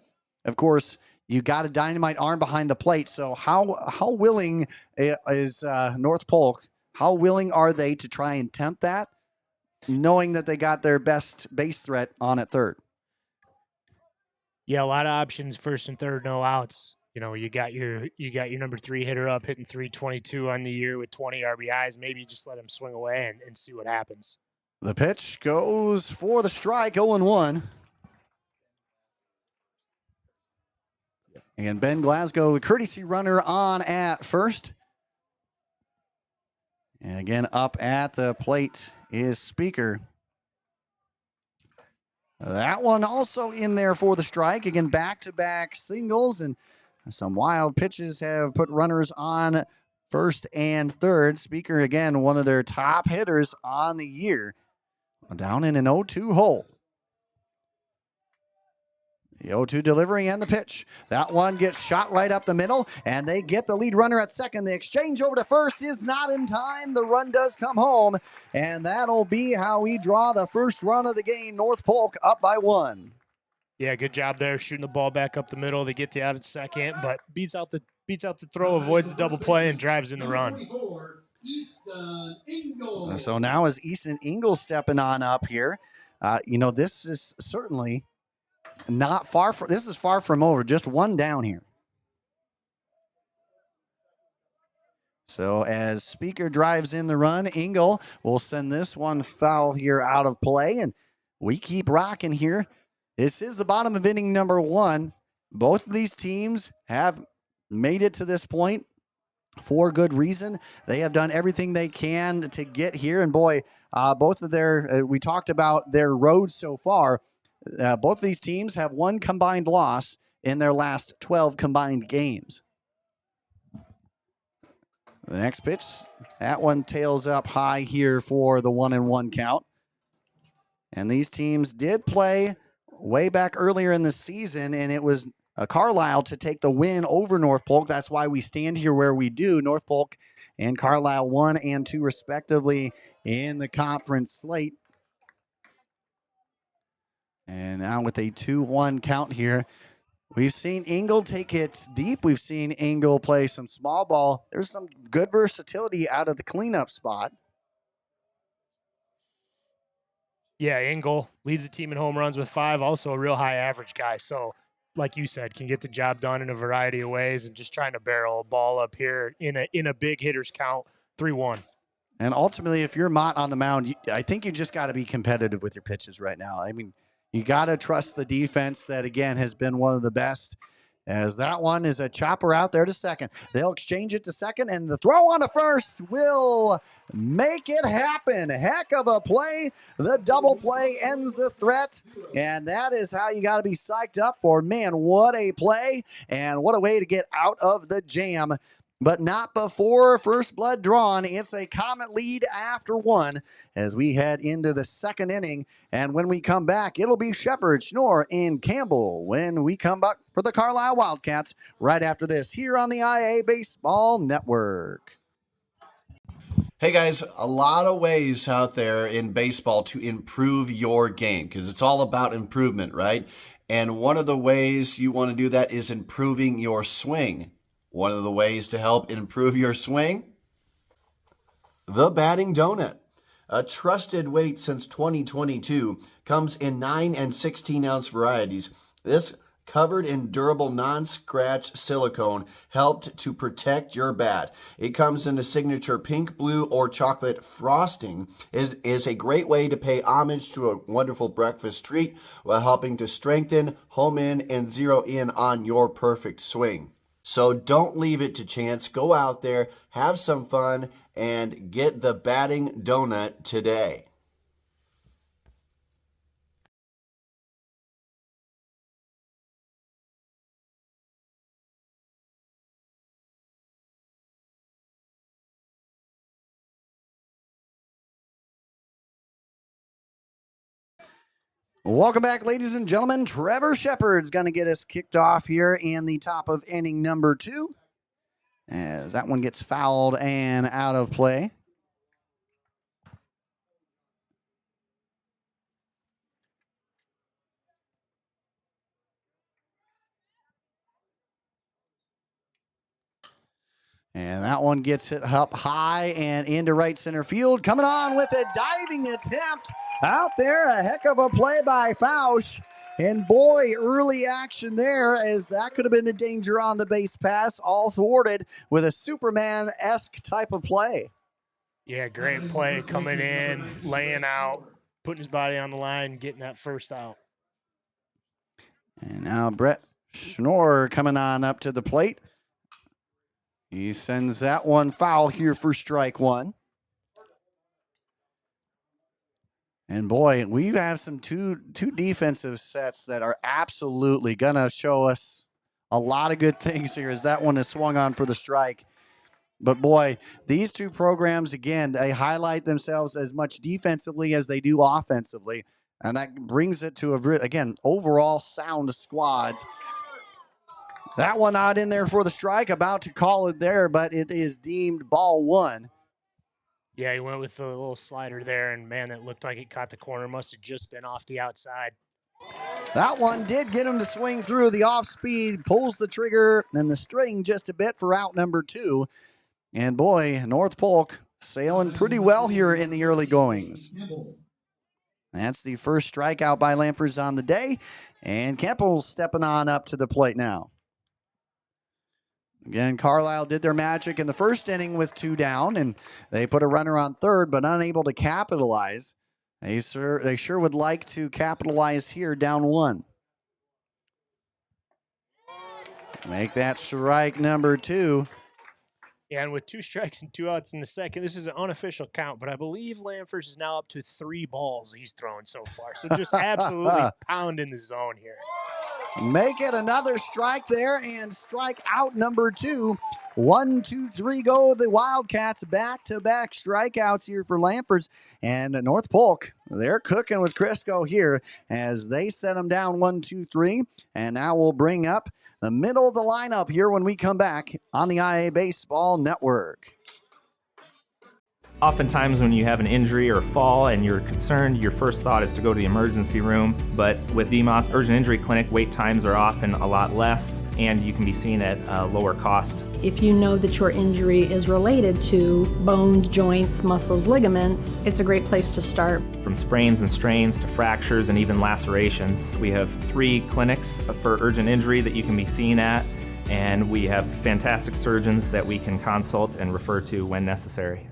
Of course, you got a dynamite arm behind the plate. So how willing is North Polk? How willing are they to try and tempt that, knowing that they got their best base threat on at third? Yeah, a lot of options, first and third, no outs. You know, you got your number 3 hitter up hitting 322 on the year with 20 RBIs. Maybe you just let him swing away and see what happens. The pitch goes for the strike, 0-1. And Ben Glasgow, the courtesy runner on at first. And again, up at the plate is Speaker. That one also in there for the strike. Again, back-to-back singles, and some wild pitches have put runners on first and third. Speaker, again, one of their top hitters on the year. Down in an 0-2 hole. The 0-2 delivery and the pitch. That one gets shot right up the middle, and they get the lead runner at second. The exchange over to first is not in time. The run does come home, and that'll be how we draw the first run of the game. North Polk up by 1. Yeah, good job there, shooting the ball back up the middle. They get the out at second, but beats out the throw, avoids the double play, and drives in the run. So now is Easton Ingle stepping on up here. This is certainly not far from, this is far from over, just one down here. So as Speaker drives in the run, Ingle will send this one foul here out of play, and we keep rocking here. This is the bottom of inning number 1. Both of these teams have made it to this point for good reason. They have done everything they can to get here, and boy, both of we talked about their road so far. Both of these teams have one combined loss in their last 12 combined games. The next pitch, that one tails up high here for the 1-1 count. And these teams did play way back earlier in the season, and it was Carlisle to take the win over North Polk. That's why we stand here where we do. North Polk and Carlisle 1 and 2 respectively in the conference slate. And now with a 2-1 count here, we've seen Ingle take it deep. We've seen Ingle play some small ball. There's some good versatility out of the cleanup spot. Yeah, Ingle leads the team in home runs with 5, also a real high average guy. So, like you said, can get the job done in a variety of ways, and just trying to barrel a ball up here in a big hitter's count, 3-1. And ultimately, if you're Mott on the mound, I think you just got to be competitive with your pitches right now. I mean, you got to trust the defense that, again, has been one of the best, as that one is a chopper out there to second. They'll exchange it to second, and the throw on to first will make it happen. Heck of a play. The double play ends the threat, and that is how you got to be psyched up for. Man, what a play, and what a way to get out of the jam. But not before first blood drawn. It's a Comet lead after 1 as we head into the second inning. And when we come back, it'll be Shepard, Schnorr, and Campbell when we come back for the Carlisle Wildcats right after this here on the IA Baseball Network. Hey guys, a lot of ways out there in baseball to improve your game because it's all about improvement, right? And one of the ways you want to do that is improving your swing. One of the ways to help improve your swing, the batting donut. A trusted weight since 2022, comes in 9 and 16 ounce varieties. This covered in durable non-scratch silicone, helped to protect your bat. It comes in a signature pink, blue, or chocolate frosting. Is a great way to pay homage to a wonderful breakfast treat while helping to strengthen, home in, and zero in on your perfect swing. So don't leave it to chance. Go out there, have some fun, and get the batting donut today. Welcome back, ladies and gentlemen. Trevor Shepard's going to get us kicked off here in the top of inning number 2, as that one gets fouled and out of play. And that one gets hit up high and into right center field. Coming on with a diving attempt out there. A heck of a play by Fausch. And boy, early action there, as that could have been a danger on the base pass, all thwarted with a Superman-esque type of play. Yeah, great play coming in, laying out, putting his body on the line, getting that first out. And now Brett Schnorr coming on up to the plate. He sends that one foul here for strike 1. And boy, we have some two defensive sets that are absolutely going to show us a lot of good things here, as that one is swung on for the strike. But boy, these two programs, again, they highlight themselves as much defensively as they do offensively. And that brings it to, again, overall sound squads. That one not in there for the strike, about to call it there, but it is deemed ball 1. Yeah, he went with the little slider there, and man, that looked like it caught the corner. Must have just been off the outside. That one did get him to swing through the off speed, pulls the trigger and the string just a bit for out number 2. And boy, North Polk sailing pretty well here in the early goings. That's the first strikeout by Lampers on the day, and Kempel's stepping on up to the plate now. Again, Carlisle did their magic in the first inning with 2 down, and they put a runner on third, but unable to capitalize. They sure would like to capitalize here, down 1. Make that strike number 2. Yeah, and with 2 strikes and 2 outs in the second, this is an unofficial count, but I believe Lanfers is now up to 3 balls he's thrown so far. So just absolutely pounding the zone here. Make it another strike there, and strike out number 2. 1, 2, 3 go. The Wildcats back-to-back strikeouts here for Lampers. And North Polk, they're cooking with Crisco here as they set them down 1, 2, 3. And now we'll bring up the middle of the lineup here when we come back on the IA Baseball Network. Oftentimes when you have an injury or fall and you're concerned, your first thought is to go to the emergency room. But with DMOS Urgent Injury Clinic, wait times are often a lot less, and you can be seen at a lower cost. If you know that your injury is related to bones, joints, muscles, ligaments, it's a great place to start. From sprains and strains to fractures and even lacerations. We have 3 clinics for urgent injury that you can be seen at, and we have fantastic surgeons that we can consult and refer to when necessary.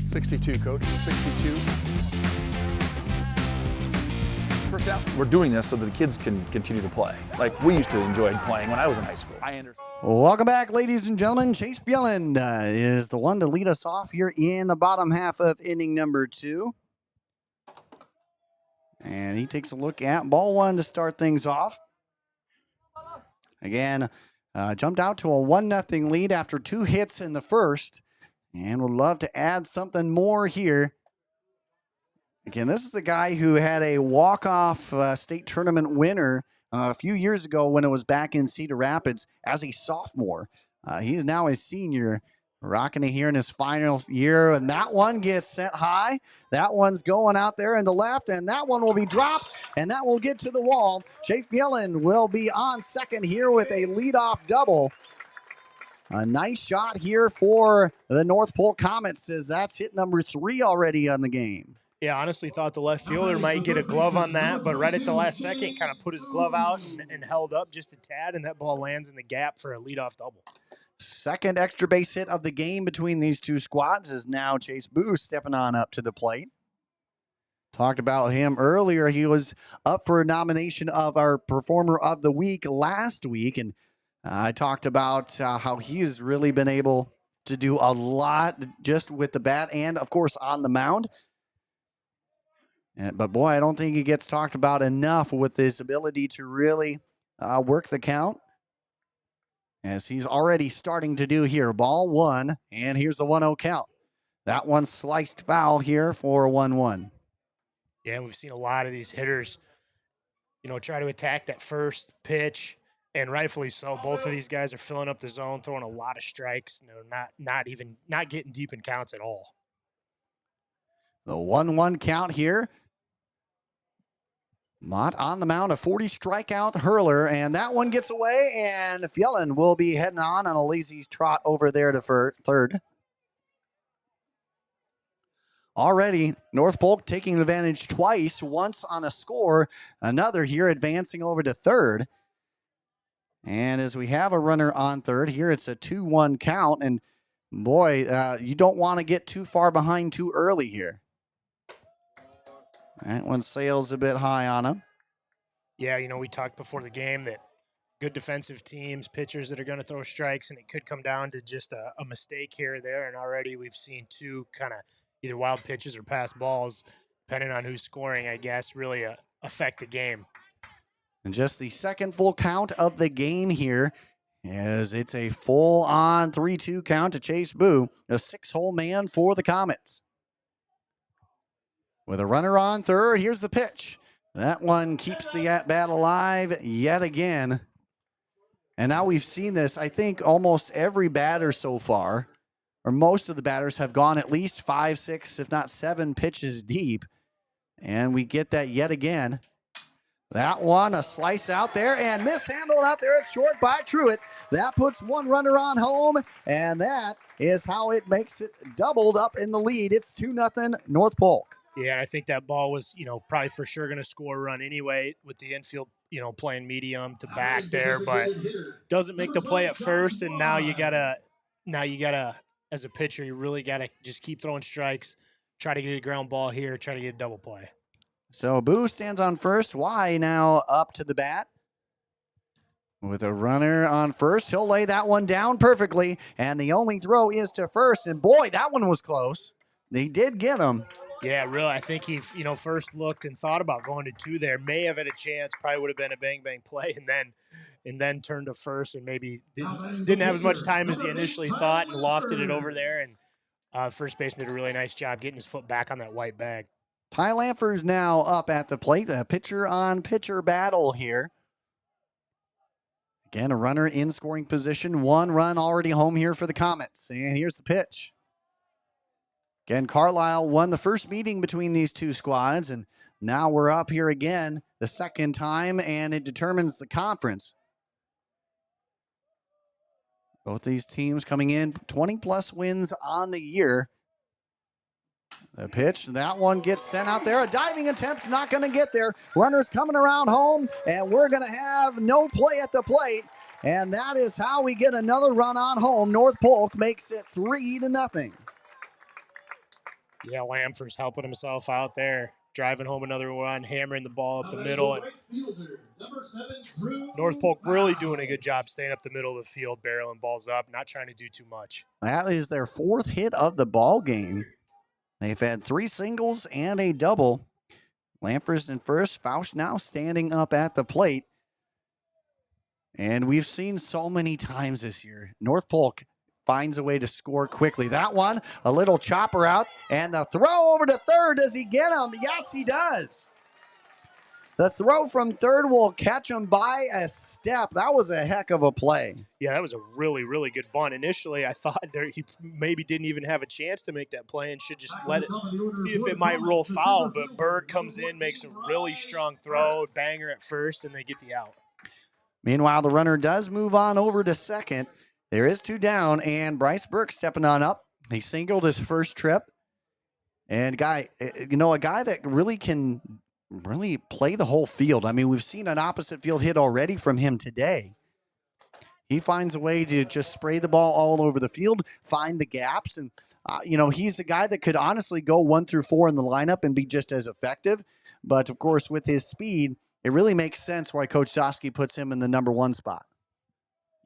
.62, Coach, 62. First down. We're doing this so that the kids can continue to play. Like we used to enjoy playing when I was in high school. I understand. Welcome back, ladies and gentlemen. Chase Bjelland is the one to lead us off here in the bottom half of inning number 2. And he takes a look at ball 1 to start things off. Again, jumped out to a 1-0 lead after 2 hits in the first. And would love to add something more here Again, this is the guy who had a walk-off state tournament winner a few years ago when it was back in Cedar Rapids as a sophomore. He is now a senior, rocking it here in his final year, and that one gets sent high. That one's going out there in the left, and that one will be dropped, and that will get to the wall. Chase Yellen will be on second here with a leadoff double. A nice shot here for the North Polk Comets, as that's hit number 3 already on the game. Yeah, honestly thought the left fielder might get a glove on that, but right at the last second kind of put his glove out and held up just a tad, and that ball lands in the gap for a leadoff double. Second extra base hit of the game between these two squads is now Chase Booth stepping on up to the plate. Talked about him earlier. He was up for a nomination of our Performer of the Week last week, and I talked about how he has really been able to do a lot just with the bat and, of course, on the mound. But, boy, I don't think he gets talked about enough with his ability to really work the count, as he's already starting to do here. Ball 1, and here's the 1-0 count. That one sliced foul here for 1-1. Yeah, and we've seen a lot of these hitters, try to attack that first pitch, and rightfully so. Both of these guys are filling up the zone, throwing a lot of strikes. Not getting deep in counts at all. The 1-1 count here. Mott on the mound, a 40 strikeout hurler, and that one gets away, and Fjellen will be heading on a lazy trot over there to third. Already, North Polk taking advantage twice, once on a score, another here advancing over to third. And as we have a runner on third, here it's a 2-1 count, and boy, you don't want to get too far behind too early here. That one sails a bit high on him. Yeah, we talked before the game that good defensive teams, pitchers that are going to throw strikes, and it could come down to just a mistake here or there. And already we've seen two kind of either wild pitches or pass balls, depending on who's scoring, I guess, really affect the game. And just the second full count of the game here, as it's a full-on 3-2 count to Chase Boo, a 6-hole man for the Comets. With a runner on third, here's the pitch. That one keeps the at-bat alive yet again. And now we've seen this, I think almost every batter so far, or most of the batters have gone at least 5, 6, if not 7 pitches deep. And we get that yet again. That one, a slice out there and mishandled out there at short by Truitt. That puts one runner on home, and that is how it makes it doubled up in the lead. It's 2-0 North Polk. Yeah, I think that ball was, probably for sure going to score a run anyway with the infield, playing medium to back there, but doesn't make the play at first. And now you gotta, as a pitcher, you really gotta just keep throwing strikes, try to get a ground ball here, try to get a double play. So Boo stands on first. Y now up to the bat. With a runner on first, he'll lay that one down perfectly, and the only throw is to first. And boy, that one was close. They did get him. Yeah, really. I think he, first looked and thought about going to 2 there. May have had a chance. Probably would have been a bang play, and then turned to first and maybe didn't have as much time as he initially thought and lofted it over there. And first baseman did a really nice job getting his foot back on that white bag. Ty Lamfer's now up at the plate. A pitcher-on-pitcher battle here. Again, a runner in scoring position. 1 run already home here for the Comets. And here's the pitch. Again, Carlisle won the first meeting between these two squads, and now we're up here again the second time, and it determines the conference. Both these teams coming in 20-plus wins on the year. The pitch, that one gets sent out there. A diving attempt's not going to get there. Runners coming around home, and we're going to have no play at the plate. And that is how we get another run on home. North Polk makes it 3-0. Yeah, Lamfer's helping himself out there, driving home another one, hammering the ball up the middle. And North Polk really doing a good job staying up the middle of the field, barreling balls up, not trying to do too much. That is their 4th hit of the ball game. They've had 3 singles and a double. Lamfer's in first. Faust now standing up at the plate. And we've seen so many times this year, North Polk finds a way to score quickly. That one, a little chopper out, and the throw over to third. Does he get him? Yes, he does. The throw from third will catch him by a step. That was a heck of a play. Yeah, that was a really, really good bunt. Initially, I thought he maybe didn't even have a chance to make that play and should just let it, see if it might roll foul. But Berg comes in, makes a really strong throw, banger at first, and they get the out. Meanwhile, the runner does move on over to second. There is 2 down, and Bryce Burke stepping on up. He singled his first trip. And a guy that really can play the whole field. I mean, we've seen an opposite field hit already from him today. He finds a way to just spray the ball all over the field, find the gaps, and he's a guy that could honestly go 1 through 4 in the lineup and be just as effective. But of course, with his speed, it really makes sense why Coach Zosky puts him in the number 1 spot.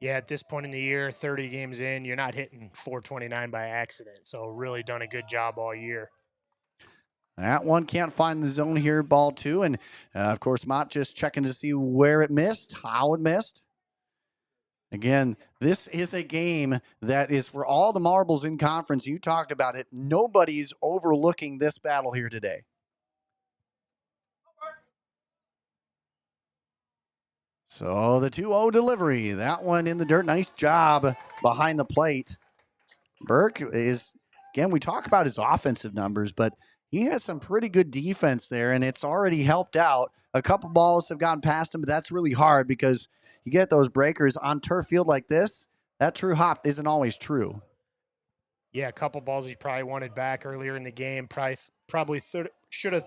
Yeah, at this point in the year, 30 games in, you're not hitting 429 by accident. So really done a good job all year. That one can't find the zone here, ball 2. And, of course, Mott just checking to see where it missed, how it missed. Again, this is a game that is for all the marbles in conference. You talked about it. Nobody's overlooking this battle here today. So the 2-0 delivery. That one in the dirt. Nice job behind the plate. Burke is, again, we talk about his offensive numbers, but he has some pretty good defense there, and it's already helped out. A couple balls have gotten past him, but that's really hard because you get those breakers on turf field like this. That true hop isn't always true. Yeah, a couple balls he probably wanted back earlier in the game. Probably should have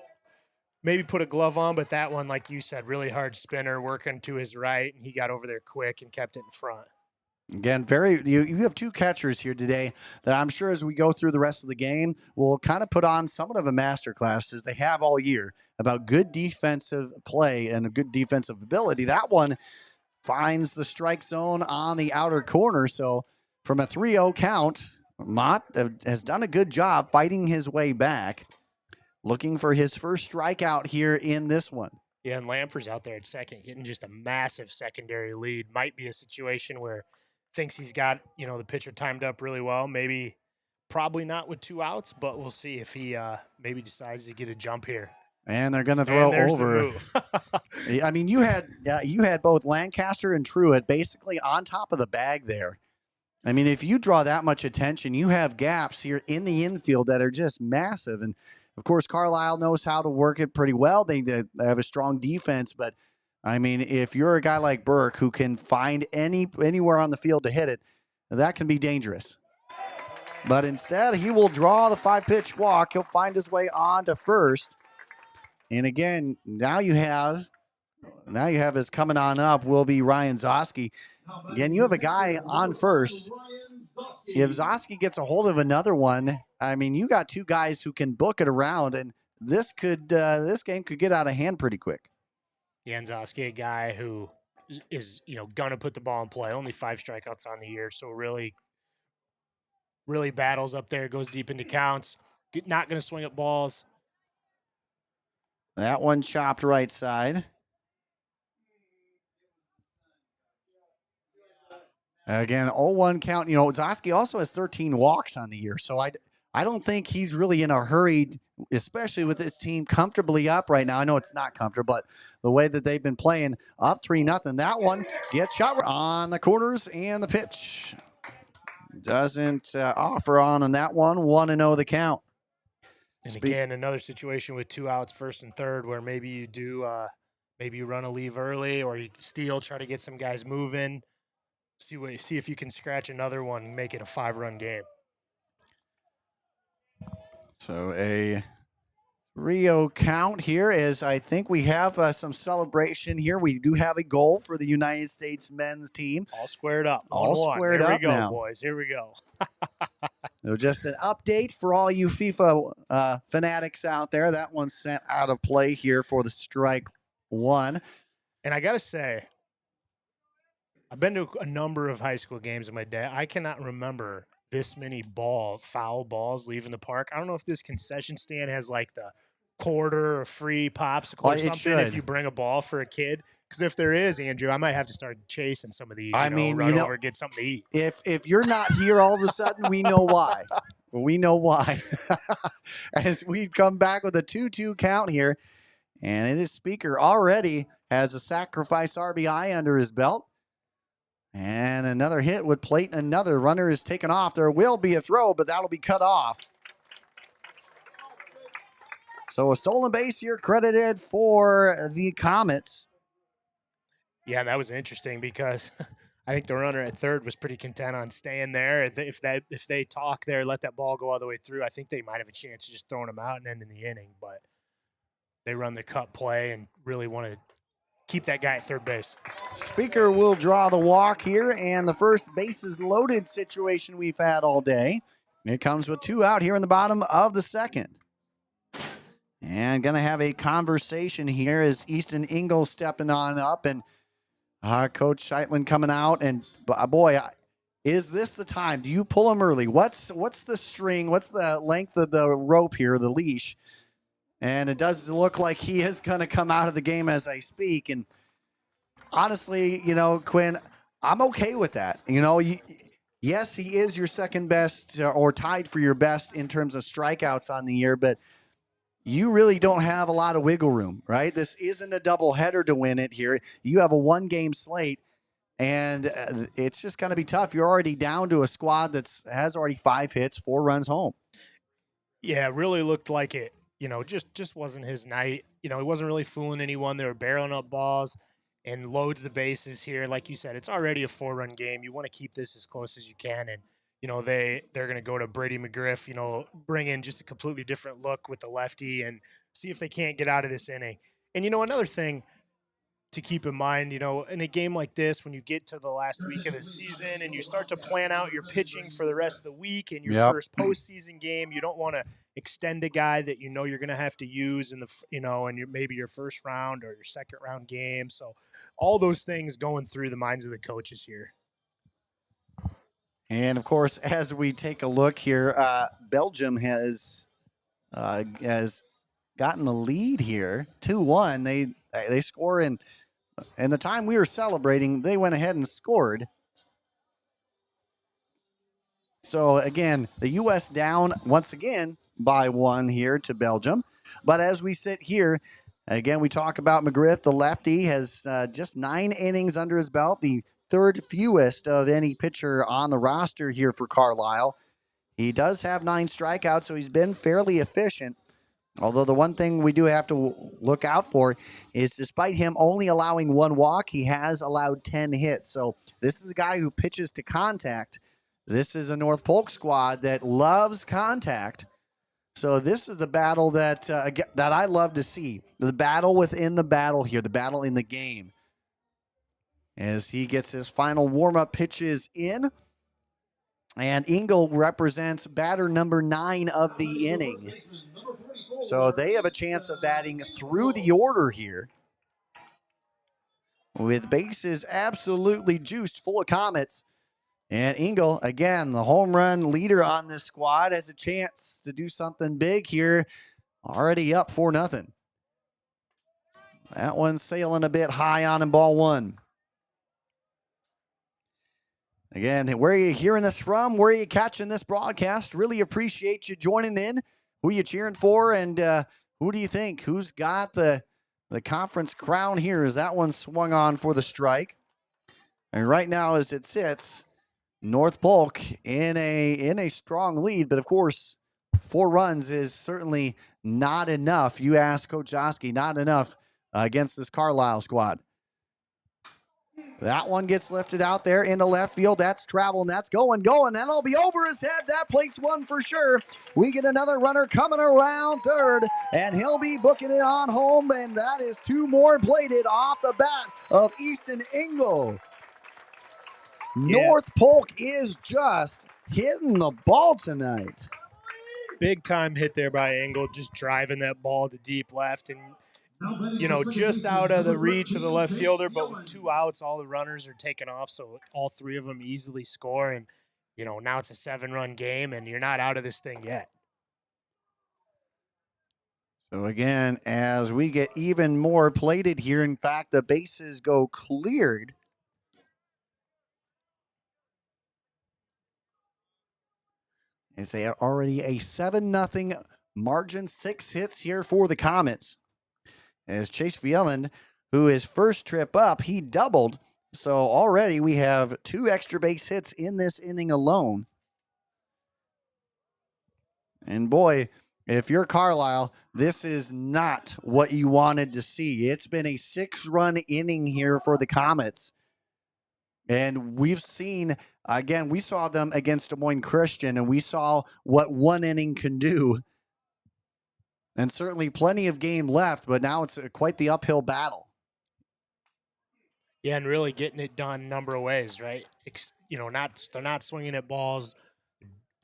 maybe put a glove on, but that one, like you said, really hard spinner working to his right, and he got over there quick and kept it in front. Again, you have 2 catchers here today that I'm sure as we go through the rest of the game, will kind of put on somewhat of a masterclass as they have all year about good defensive play and a good defensive ability. That one finds the strike zone on the outer corner. So from a 3-0 count, Mott has done a good job fighting his way back, looking for his first strikeout here in this one. Yeah, and Lamper's out there at second, getting just a massive secondary lead. Might be a situation where thinks he's got, the pitcher timed up really well. Maybe, probably not with 2 outs, but we'll see if he maybe decides to get a jump here. And they're going to throw over. I mean, you had both Lancaster and Truitt basically on top of the bag there. I mean, if you draw that much attention, you have gaps here in the infield that are just massive. And of course, Carlisle knows how to work it pretty well. They have a strong defense, but I mean, if you're a guy like Burke who can find anywhere on the field to hit it, that can be dangerous. But instead, he will draw the 5-pitch walk. He'll find his way on to first. And again, now you have his coming on up will be Ryan Zosky. Again, you have a guy on first. If Zosky gets a hold of another one, I mean, you got 2 guys who can book it around, and this game could get out of hand pretty quick. Janzowski, a guy who is gonna put the ball in play. Only 5 strikeouts on the year, so really battles up there. Goes deep into counts. Not gonna swing at balls. That one chopped right side. Again, 0-1 count. Zosky also has 13 walks on the year, so I don't think he's really in a hurry, especially with this team comfortably up right now. I know it's not comfortable, but the way that they've been playing, up 3-0. That one gets shot on the corners, and the pitch doesn't offer on that one. 1-0 the count. And again, another situation with 2 outs, first and third, where maybe you do, maybe you run a leave early, or you steal, try to get some guys moving. See if you can scratch another one and make it a 5-run game. So a 3-0 count here is, I think we have some celebration here. We do have a goal for the United States men's team. All squared up. All squared up now. Here we go, boys. Here we go. So just an update for all you FIFA fanatics out there. That one's sent out of play here for the strike 1. And I got to say, I've been to a number of high school games in my day. I cannot remember this many foul balls leaving the park. I don't know if this concession stand has like the quarter or free popsicle Well, or it something if should. you bring a ball for a kid? Because if there is, Andrew, I might have to start chasing some of these. I Run mean, over and get something to eat. if you're not here all of a sudden, we know why. We know why. As we come back with a 2-2 count here, and it is Speaker already has a sacrifice RBI under his belt. And another hit would plate. Another runner is taken off. There will be a throw, but that'll be cut off. So a stolen base here credited for the Comets. Yeah, that was interesting because I think the runner at third was pretty content on staying there. If they talk there, let that ball go all the way through, I think they might have a chance of just throwing him out and ending the inning. But they run the cut play and really want to keep that guy at third base. Speaker will draw the walk here, and the first bases loaded situation we've had all day. It comes with 2 out here in the bottom of the second. And going to have a conversation here as Easton Ingle stepping on up, and Coach Scheitland coming out. And boy, is this the time? Do you pull him early? What's the string? What's the length of the rope here, the leash? And it does look like he is going to come out of the game as I speak. And honestly, Quinn, I'm okay with that. Yes, he is your second best or tied for your best in terms of strikeouts on the year, but you really don't have a lot of wiggle room, right? This isn't a doubleheader to win it here. You have a 1-game slate, and it's just going to be tough. You're already down to a squad that has already 5 hits, 4 runs home. Yeah, it really looked like it. Just wasn't his night. He wasn't really fooling anyone. They were barreling up balls and loads the bases here. Like you said, it's already a 4-run game. You want to keep this as close as you can, and they're going to go to Brady McGriff, bring in just a completely different look with the lefty and see if they can't get out of this inning. And, another thing to keep in mind, in a game like this, when you get to the last week of the season and you start to plan out your pitching for the rest of the week and your first postseason game, you don't want to extend a guy that you're going to have to use in the, maybe your first round or your second round game. So all those things going through the minds of the coaches here. And of course, as we take a look here, Belgium has gotten the lead here, 2-1. They score in the time we were celebrating. They went ahead and scored. So again, the U.S. down once again by 1 here to Belgium. But as we sit here, again, we talk about McGriff. The lefty has just 9 innings under his belt, the 3rd fewest of any pitcher on the roster here for Carlisle. He does have 9 strikeouts, so he's been fairly efficient. Although the one thing we do have to look out for is despite him only allowing 1 walk, he has allowed 10 hits. So this is a guy who pitches to contact. This is a North Polk squad that loves contact. So this is the battle that I love to see. The battle within the battle here, the battle in the game. As he gets his final warm-up pitches in. And Ingle represents batter number 9 of the inning. So they have a chance of batting through the order here. With bases absolutely juiced, full of Comets. And Ingle, again, the home run leader on this squad, has a chance to do something big here. Already up 4-0. That one's sailing a bit high on him, ball 1. Again, where are you hearing us from? Where are you catching this broadcast? Really appreciate you joining in. Who are you cheering for? And who do you think? Who's got the conference crown here? Is that one swung on for the strike? And right now, as it sits, North Polk in a strong lead. But of course, 4 runs is certainly not enough. You ask Coach Oski, not enough against this Carlisle squad. That one gets lifted out there into left field. That's traveling. That's going. That'll be over his head. That plates 1 for sure. We get another runner coming around third, and he'll be booking it on home, and that is 2 more plated off the bat of Easton Ingle. Yeah. North Polk is just hitting the ball tonight. Big time hit there by Ingle, just driving that ball to deep left and just out of the reach of the left fielder, but with 2 outs, all the runners are taken off, so all 3 of them easily score, and, now it's a 7-run game, and you're not out of this thing yet. So again, as we get even more plated here, in fact, the bases go cleared. It's already a 7-0 margin, 6 hits here for the Comets. As Chase Vieland, who his first trip up, he doubled. So already we have 2 extra base hits in this inning alone. And boy, if you're Carlisle, this is not what you wanted to see. It's been a 6-run inning here for the Comets. And we've seen, again, we saw them against Des Moines Christian, and we saw what 1 inning can do. And certainly plenty of game left, but now it's quite the uphill battle. Yeah, and really getting it done a number of ways, right? They're not swinging at balls,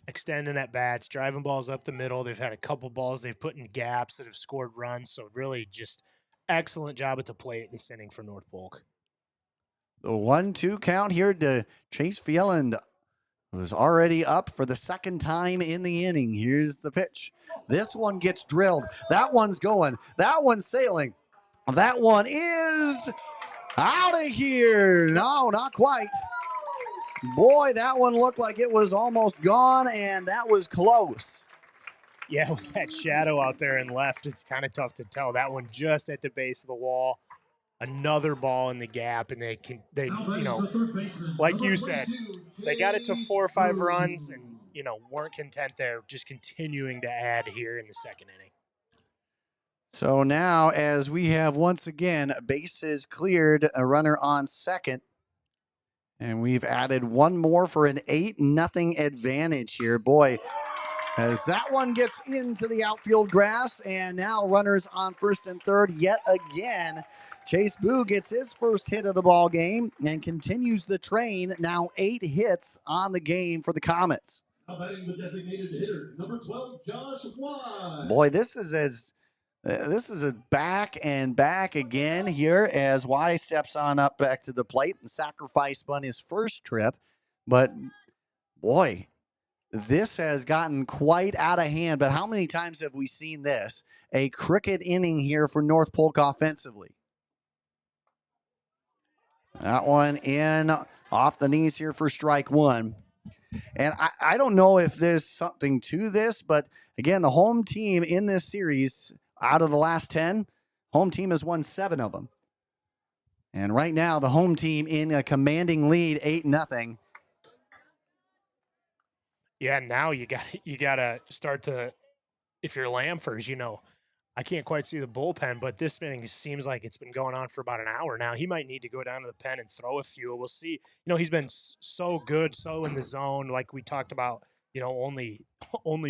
extending at bats, driving balls up the middle. They've had a couple balls they've put in gaps that have scored runs. So really just excellent job at the plate this inning for North Polk. The 1-2 count here to Chase Vieland, who's already up for the 2nd time in the inning. Here's the pitch. This one gets drilled. That one's going. That one's sailing. That one is out of here. No, not quite. Boy, that one looked like it was almost gone, and that was close. Yeah, with that shadow out there in left, it's kind of tough to tell. That one just at the base of the wall. Another ball in the gap, and they like you said, they got it to 4 or 5 runs, and weren't content there, just continuing to add here in the 2nd inning. So now, as we have once again bases cleared, a runner on 2nd, and we've added 1 more for an 8-0 advantage here. Boy, as that one gets into the outfield grass, and now runners on 1st and 3rd yet again. Chase Boo gets his first hit of the ball game and continues the train. Now 8 hits on the game for the Comets. Batting the designated hitter, number 12, Josh Watt. Boy, this is a back and back again here as Y steps on up back to the plate and Sacrifice spun his first trip. But boy, this has gotten quite out of hand. But how many times have we seen this? A cricket inning here for North Polk offensively. That one in off the knees here for strike 1. And I don't know if there's something to this, but again, the home team in this series, out of the last 10, home team has won 7 of them. And right now, the home team in a commanding lead, 8-0. Yeah, now you gotta start to, if you're Lamfers, I can't quite see the bullpen, but this inning seems like it's been going on for about an hour now. He might need to go down to the pen and throw a few. We'll see. He's been so good, so in the zone, like we talked about, only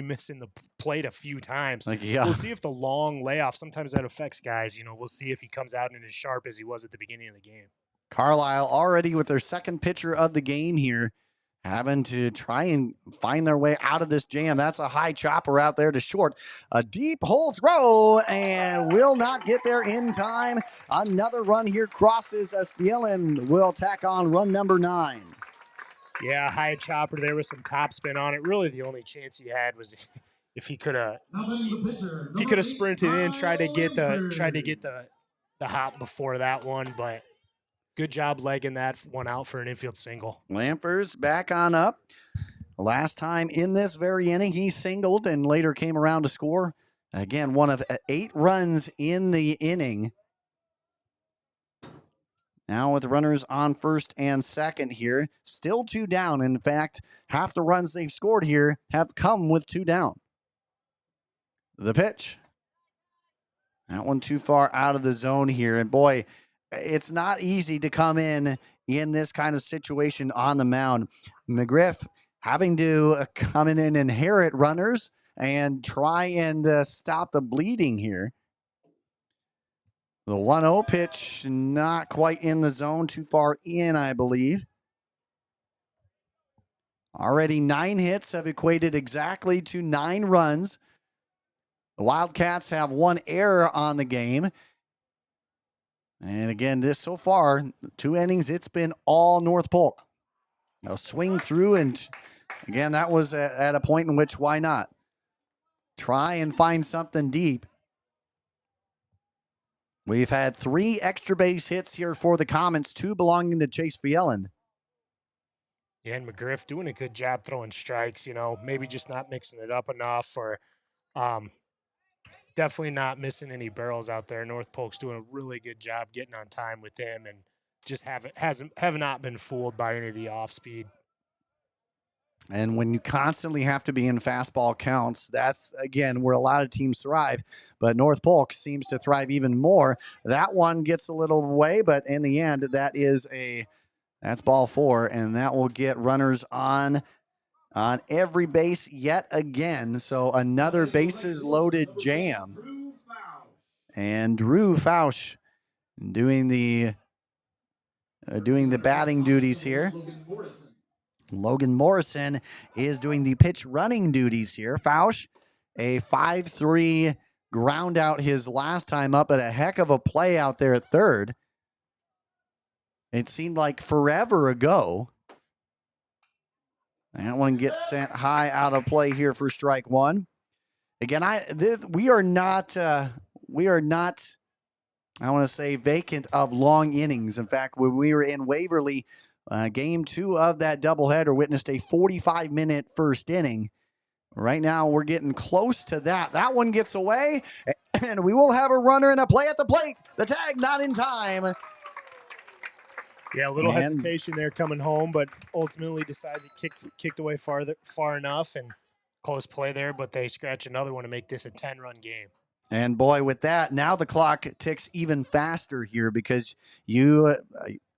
missing the plate a few times. We'll see if the long layoff, sometimes that affects guys. We'll see if he comes out and as sharp as he was at the beginning of the game. Carlisle already with their 2nd pitcher of the game here, having to try and find their way out of this jam. That's a high chopper out there to short. A deep hole throw and will not get there in time. Another run here crosses as Thielen will tack on run number 9. Yeah, high chopper there with some top spin on it. Really the only chance he had was if he could have sprinted in, tried to get the hop before that one, but good job legging that one out for an infield single. Lampers back on up. Last time in this very inning, he singled and later came around to score. Again, one of 8 runs in the inning. Now with runners on 1st and 2nd here, still 2 down. In fact, half the runs they've scored here have come with 2 down. The pitch. That one too far out of the zone here. And boy, it's not easy to come in this kind of situation on the mound. McGriff having to come in and inherit runners and try and stop the bleeding here. The 1-0 pitch, not quite in the zone, too far in, I believe. Already 9 hits have equated exactly to 9 runs. The Wildcats have 1 error on the game. And again, this so far, 2 innings, it's been all North Polk. A swing through, and again, that was at a point in which, why not? Try and find something deep. We've had 3 extra base hits here for the Comets, 2 belonging to Chase Fielen. Yeah, and McGriff doing a good job throwing strikes, maybe just not mixing it up enough, or definitely not missing any barrels out there. North Polk's doing a really good job getting on time with him, and just have not been fooled by any of the off speed. And when you constantly have to be in fastball counts, that's, again, where a lot of teams thrive. But North Polk seems to thrive even more. That one gets a little away, but in the end, that's ball 4, and that will get runners on every base yet again. So another bases loaded jam. And Drew Fausch doing the batting duties here. Logan Morrison is doing the pitch running duties here. Fausch, a 5-3 ground out his last time up, but a heck of a play out there at third. It seemed like forever ago. That one gets sent high out of play here for strike 1. Again, we are not, I want to say, vacant of long innings. In fact, when we were in Waverly, game 2 of that doubleheader witnessed a 45-minute first inning. Right now, we're getting close to that. That one gets away, and we will have a runner and a play at the plate. The tag not in time. Yeah, a little hesitation there coming home, but ultimately decides he kicked away far enough, and close play there, but they scratch another one to make this a 10-run game. And boy, with that, now the clock ticks even faster here, because you,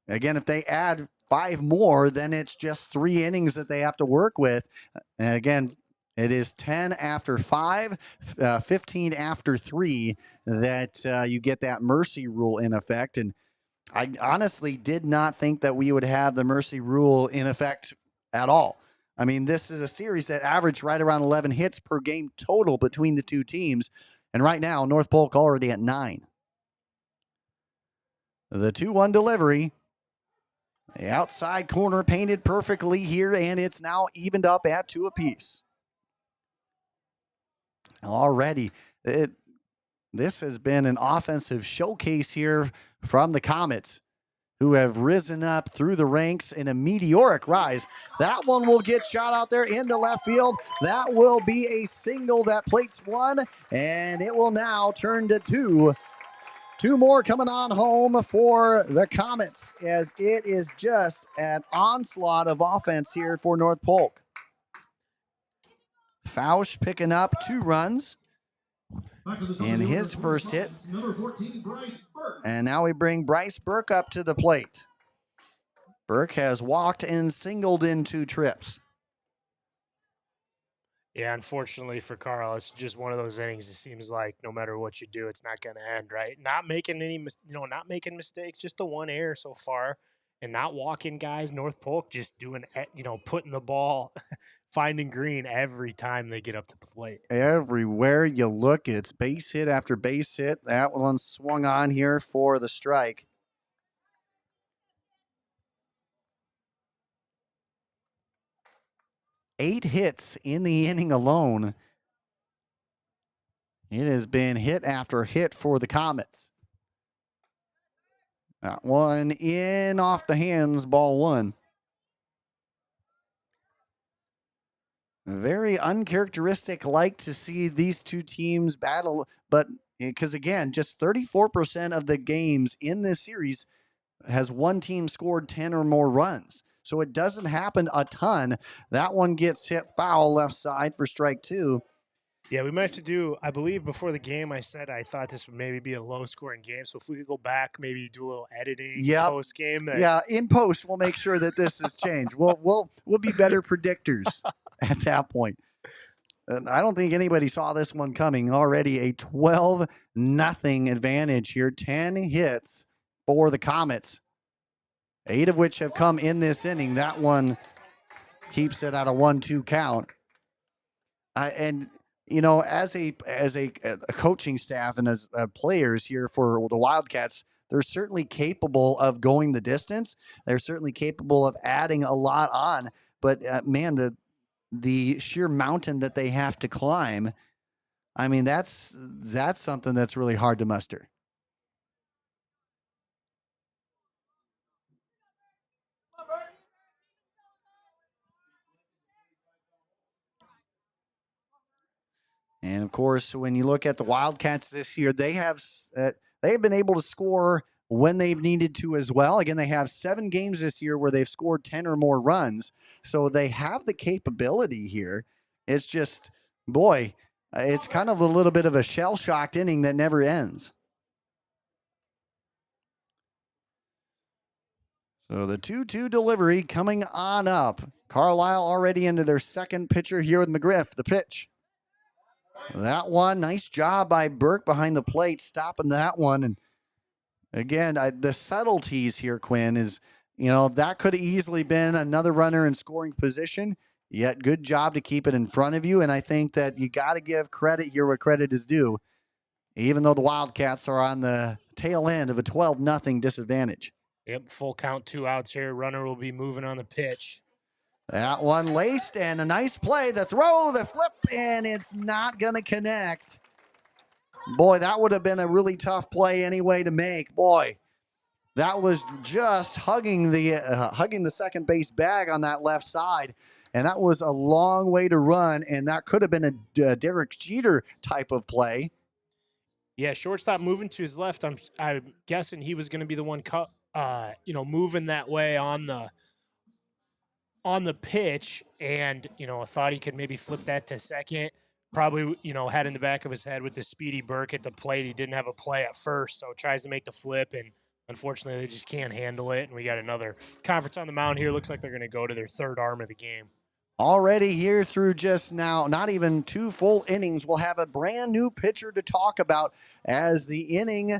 again, if they add 5 more, then it's just 3 innings that they have to work with. And again, it is 10 after 5, 15 after 3 that you get that mercy rule in effect. And I honestly did not think that we would have the mercy rule in effect at all. I mean, this is a series that averaged right around 11 hits per game total between the two teams. And right now, North Polk already at 9. The 2-1 delivery. The outside corner painted perfectly here, and it's now evened up at 2 apiece. Already, this has been an offensive showcase here from the Comets, who have risen up through the ranks in a meteoric rise. That one will get shot out there into left field. That will be a single that plates 1, and it will now turn to 2. 2 more coming on home for the Comets, as it is just an onslaught of offense here for North Polk. Fausch picking up 2 runs in his first hit. And now we bring Bryce Burke up to the plate. Burke has walked and singled in 2 trips. Yeah, unfortunately for Carl, it's just one of those innings. It seems like no matter what you do, it's not going to end right. Not making mistakes, just the 1 error so far, and not walking guys. North Polk just doing, putting the ball, finding green every time they get up to the plate. Everywhere you look, it's base hit after base hit. That one swung on here for the strike. Eight hits in the inning alone. It has been hit after hit for the Comets. That one in off the hands, ball 1. Very uncharacteristic like to see these two teams battle, but because again, just 34% of the games in this series has one team scored 10 or more runs. So it doesn't happen a ton. That one gets hit foul left side for strike 2. Yeah, we might have to do, I believe before the game I said I thought this would maybe be a low-scoring game. So if we could go back, maybe do a little editing post-game. Yeah, in post, we'll make sure that this is changed. We'll be better predictors at that point. I don't think anybody saw this one coming. Already a 12-0 advantage here. 10 hits for the Comets, 8 of which have come in this inning. That one keeps it at a 1-2 count. And you know, as a coaching staff and as players here for the Wildcats, they're certainly capable of going the distance. They're certainly capable of adding a lot on. But man, the sheer mountain that they have to climb, I mean, that's something that's really hard to muster. And of course, when you look at the Wildcats this year, they've been able to score when they've needed to as well. Again, they have 7 games this year where they've scored 10 or more runs. So they have the capability here. It's just, boy, it's kind of a little bit of a shell-shocked inning that never ends. So the 2-2 delivery coming on up. Carlisle already into their second pitcher here with McGriff. The pitch. That one, nice job by Burke behind the plate, stopping that one. And again, the subtleties here, Quinn, is, that could have easily been another runner in scoring position, yet good job to keep it in front of you. And I think that you got to give credit here where credit is due, even though the Wildcats are on the tail end of a 12-0 disadvantage. Yep, full count, 2 outs here. Runner will be moving on the pitch. That one laced, and a nice play. The throw, the flip, and it's not going to connect. Boy, that would have been a really tough play anyway to make. Boy, that was just hugging the second base bag on that left side, and that was a long way to run, and that could have been a Derek Jeter type of play. Yeah, shortstop moving to his left. I'm guessing he was going to be the one moving that way on the pitch, and I thought he could maybe flip that to second. Probably, had in the back of his head with the speedy Burke at the plate. He didn't have a play at first, so tries to make the flip, and unfortunately they just can't handle it. And we got another conference on the mound here. Looks like they're going to go to their third arm of the game. Already here through just now, not even 2 full innings, we'll have a brand new pitcher to talk about as the inning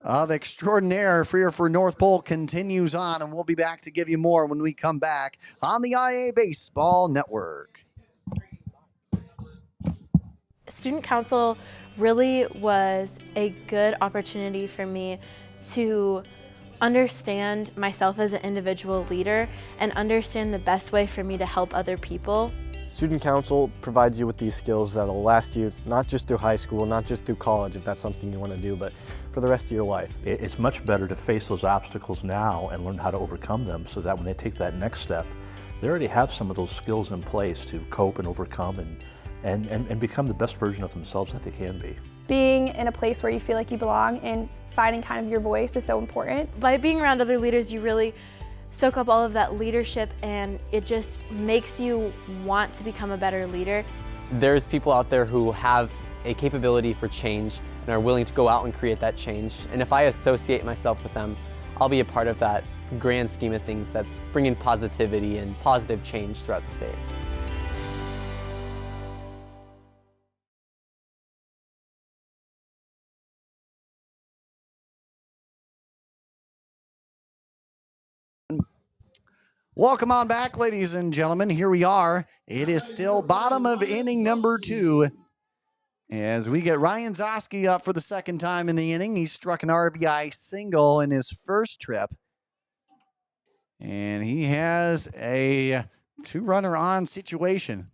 of extraordinaire for North Polk continues on, and we'll be back to give you more when we come back on the IA Baseball Network. Student council really was a good opportunity for me to understand myself as an individual leader and understand the best way for me to help other people. Student council provides you with these skills that will last you not just through high school, not just through college if that's something you want to do, but for the rest of your life. It's much better to face those obstacles now and learn how to overcome them so that when they take that next step, they already have some of those skills in place to cope and overcome and become the best version of themselves that they can be. Being in a place where you feel like you belong and finding kind of your voice is so important. By being around other leaders, you really soak up all of that leadership, and it just makes you want to become a better leader. There's people out there who have a capability for change and are willing to go out and create that change. And if I associate myself with them, I'll be a part of that grand scheme of things that's bringing positivity and positive change throughout the state. Welcome on back, ladies and gentlemen. Here we are. It is still bottom of inning number 2 as we get Ryan Zosky up for the second time in the inning. He struck an RBI single in his first trip, and he has a 2-runner on situation.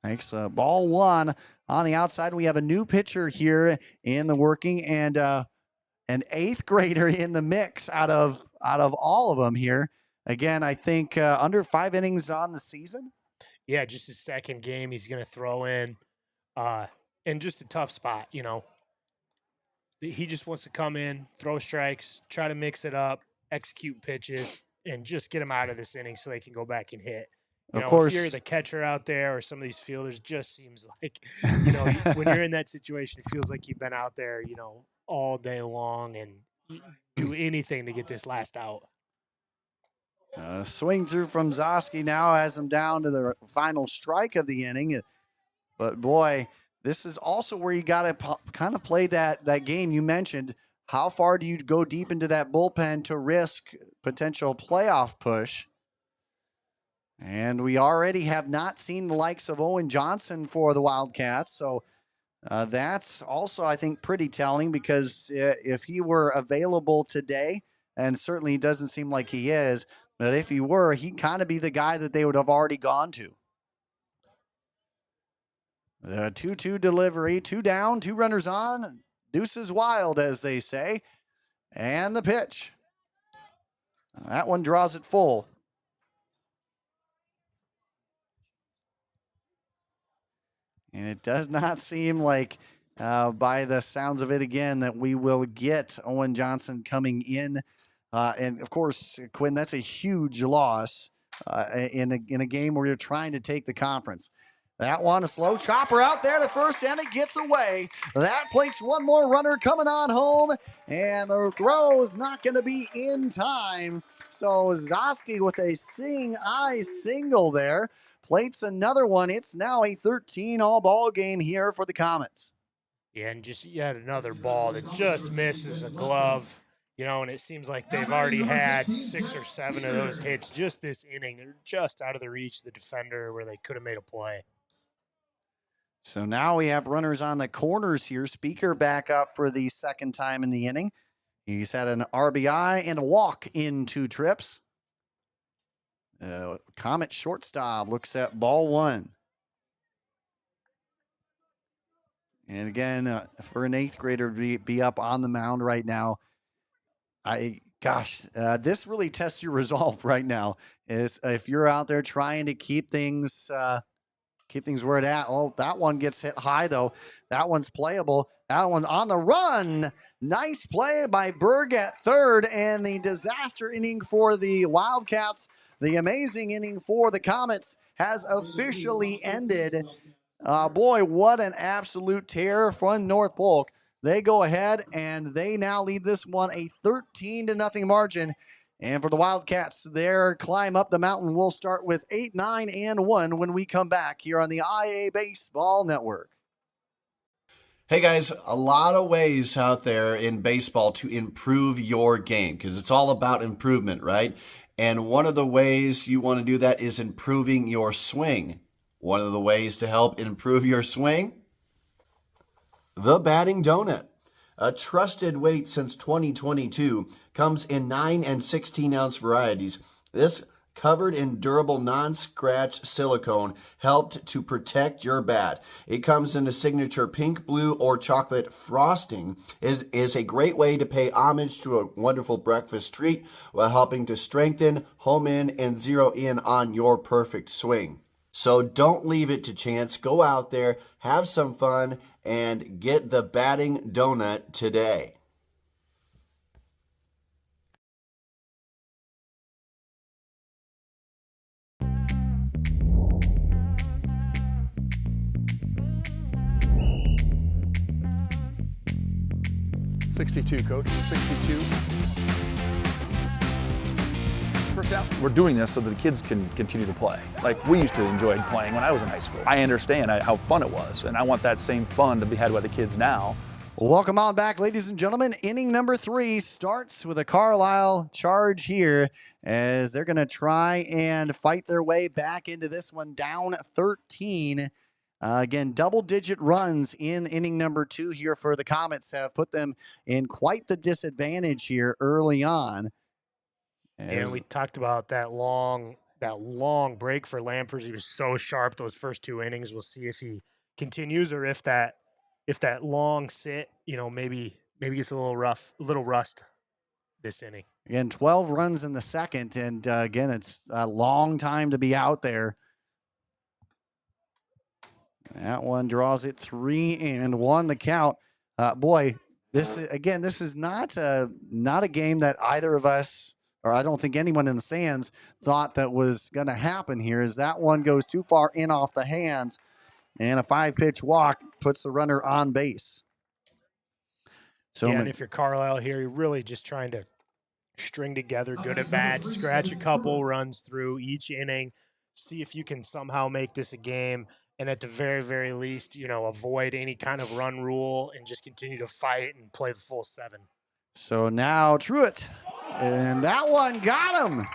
Makes ball 1 on the outside. We have a new pitcher here in the working, and an 8th grader in the mix out of all of them here. Again, I think under 5 innings on the season. Yeah, just his second game. He's going to throw in just a tough spot, He just wants to come in, throw strikes, try to mix it up, execute pitches, and just get them out of this inning so they can go back and hit. Of course, if you're the catcher out there or some of these fielders, just seems like, when you're in that situation, it feels like you've been out there, all day long and do anything to get this last out. Swing through from Zosky now has him down to the final strike of the inning. But boy, this is also where you got to kind of play that game you mentioned. How far do you go deep into that bullpen to risk potential playoff push? And we already have not seen the likes of Owen Johnson for the Wildcats. So that's also, I think, pretty telling, because if he were available today, and certainly he doesn't seem like he is, but if he were, he'd kind of be the guy that they would have already gone to. The 2-2 delivery, 2 down, 2 runners on. Deuces wild, as they say. And the pitch. That one draws it full. And it does not seem like, by the sounds of it again, that we will get Owen Johnson coming in. And of course, Quinn, that's a huge loss in a game where you're trying to take the conference. That one, a slow chopper out there to first, and it gets away. That plates one more runner coming on home, and the throw is not going to be in time. So Zoski with a seeing eye single there plates another one. It's now a 13-all ball game here for the Comets. Yeah, and just yet another ball that just misses a glove. And it seems like they've already had 6 or 7 of those hits just this inning. They're just out of the reach of the defender where they could have made a play. So now we have runners on the corners here. Speaker back up for the second time in the inning. He's had an RBI and a walk in 2 trips. Comet shortstop looks at ball 1. And again, for an 8th grader to be up on the mound right now, this really tests your resolve right now. Is if you're out there trying to keep things where it's at. Oh, that one gets hit high, though. That one's playable. That one's on the run. Nice play by Berg at third, and the disaster inning for the Wildcats. The amazing inning for the Comets has officially ended. Boy, what an absolute terror from North Polk. They go ahead, and they now lead this one a 13-0 margin. And for the Wildcats, their climb up the mountain will start with 8, 9, and 1 when we come back here on the IA Baseball Network. Hey guys, a lot of ways out there in baseball to improve your game because it's all about improvement, right? And one of the ways you want to do that is improving your swing. One of the ways to help improve your swing, the batting donut. A trusted weight since 2022, comes in 9 and 16 ounce varieties. This covered in durable non-scratch silicone helped to protect your bat. It comes in a signature pink, blue, or chocolate frosting. Is a great way to pay homage to a wonderful breakfast treat while helping to strengthen, home in, and zero in on your perfect swing. So don't leave it to chance. Go out there, have some fun, and get the batting donut today. .62, Coach. 62. First out. We're doing this so that the kids can continue to play. Like we used to enjoy playing when I was in high school. I understand how fun it was, and I want that same fun to be had by the kids now. Welcome on back, ladies and gentlemen. Inning number 3 starts with a Carlisle charge here as they're going to try and fight their way back into this one, down 13. Again, double-digit runs in inning number 2 here for the Comets have put them in quite the disadvantage here early on. And we talked about that long break for Lamford. He was so sharp those first 2 innings. We'll see if he continues or if that long sit, maybe gets a little rust this inning. Again, 12 runs in the second, and again, it's a long time to be out there. That one draws it 3-1 the count. Boy, this is not a game that either of us, or I don't think anyone in the stands, thought that was going to happen here, as that one goes too far in off the hands, and a 5-pitch walk puts the runner on base. So and if you're Carlisle here, you're really just trying to string together good at bats, scratch a couple runs through each inning, see if you can somehow make this a game, and at the very, very least, avoid any kind of run rule and just continue to fight and play the full 7. So now Truitt, and that one got him.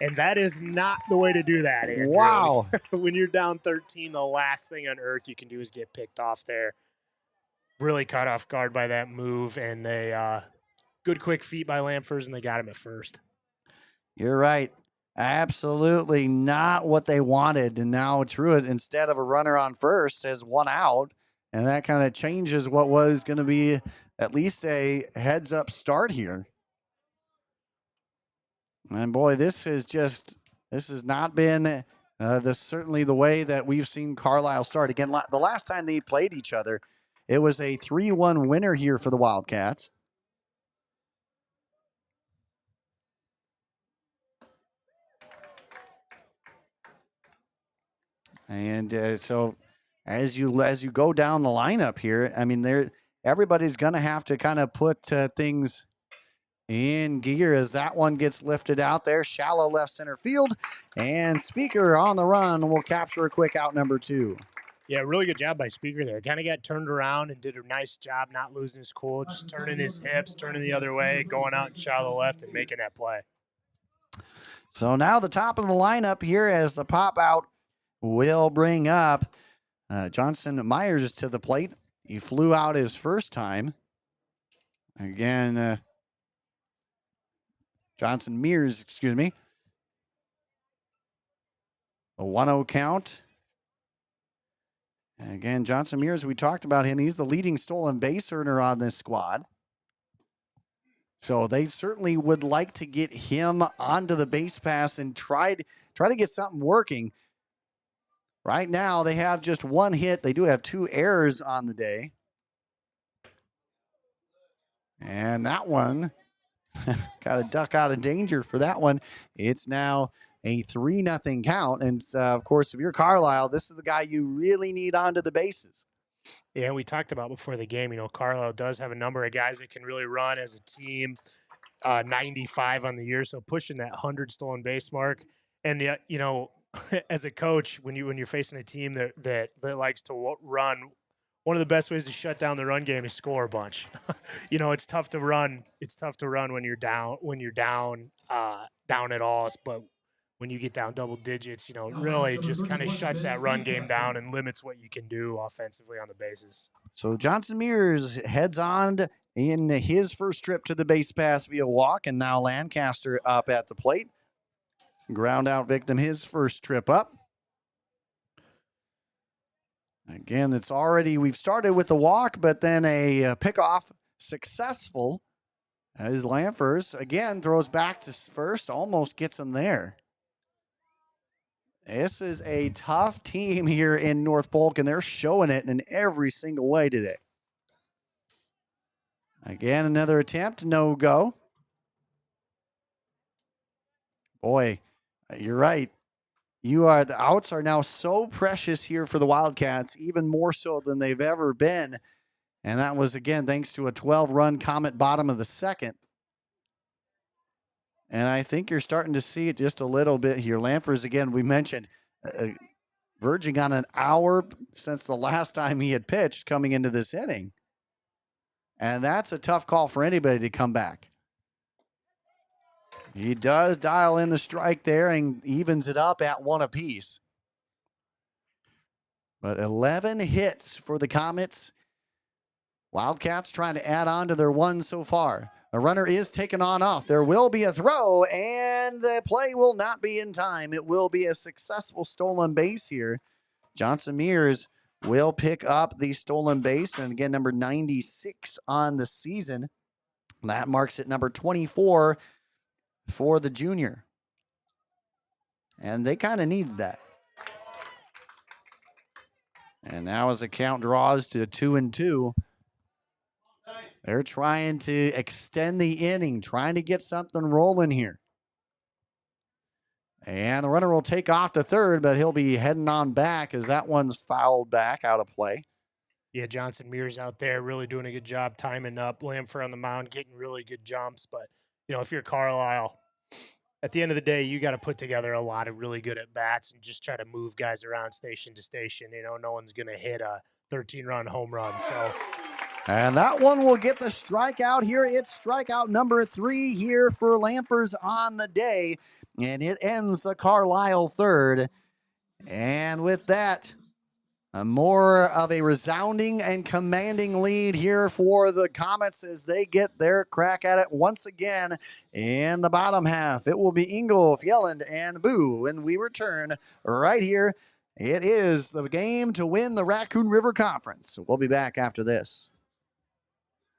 And that is not the way to do that, Andrew. Wow. When you're down 13, the last thing on earth you can do is get picked off there. Really caught off guard by that move, and they good quick feet by Lamford, and they got him at first. You're right. Absolutely not what they wanted. And now Truitt, instead of a runner on first, has 1 out. And that kind of changes what was going to be at least a heads-up start here. And boy, this has not been This is certainly the way that we've seen Carlisle start. Again, the last time they played each other, it was a 3-1 winner here for the Wildcats. And so as you go down the lineup here, I mean, everybody's going to have to kind of put things in gear as that one gets lifted out there. Shallow left center field. And Speaker on the run will capture a quick out number 2. Yeah, really good job by Speaker there. Kind of got turned around and did a nice job not losing his cool, just turning his hips, turning the other way, going out and shallow left and making that play. So now the top of the lineup here as the pop out will bring up Johnson Myers to the plate. He flew out his first time. Again, Johnson Mears, excuse me. A 1-0 count. And again, Johnson Mears, we talked about him. He's the leading stolen base earner on this squad. So they certainly would like to get him onto the base pass and try to get something working. Right now, they have just 1 hit. They do have 2 errors on the day. And that one got a duck out of danger for that one. It's now a 3-0 count. And of course, if you're Carlisle, this is the guy you really need onto the bases. Yeah, we talked about before the game, Carlisle does have a number of guys that can really run as a team, 95 on the year, so pushing that 100 stolen base mark. And yet, as a coach, when you're facing a team that likes to run, one of the best ways to shut down the run game is score a bunch. It's tough to run. It's tough to run when you're down at all. But when you get down double digits, it really just kind of shuts that run game down and limits what you can do offensively on the bases. So Johnson Mears heads on in his first trip to the base pass via walk, and now Lancaster up at the plate. Ground out victim, his first trip up. Again, we've started with the walk, but then a pickoff successful as Lanfers again throws back to first, almost gets him there. This is a tough team here in North Polk, and they're showing it in every single way today. Again, another attempt, no go. Boy, you're right. The outs are now so precious here for the Wildcats, even more so than they've ever been. And that was, again, thanks to a 12-run Comet bottom of the second. And I think you're starting to see it just a little bit here. Lanfers, again, we mentioned, verging on an hour since the last time he had pitched coming into this inning. And that's a tough call for anybody to come back. He does dial in the strike there and evens it up at 1 apiece. But 11 hits for the Comets. Wildcats trying to add on to their 1 so far. The runner is taken on off. There will be a throw, and the play will not be in time. It will be a successful stolen base here. Johnson Mears will pick up the stolen base, and again, number 96 on the season. That marks it number 24 for the junior. And they kind of needed that. And now as the count draws to 2-2, they're trying to extend the inning, trying to get something rolling here. And the runner will take off to third, but he'll be heading on back as that one's fouled back out of play. Yeah, Johnson Mears out there really doing a good job timing up. Lamfer on the mound getting really good jumps. But, if you're Carlisle, at the end of the day, you got to put together a lot of really good at-bats and just try to move guys around station to station. No one's going to hit a 13-run home run. So, and that one will get the strikeout here. It's strikeout number 3 here for Lamfers on the day. And it ends the Carlisle third. And with that, more of a resounding and commanding lead here for the Comets as they get their crack at it once again in the bottom half. It will be Ingle, Fjelland, and Boo when we return right here. It is the game to win the Raccoon River Conference. We'll be back after this.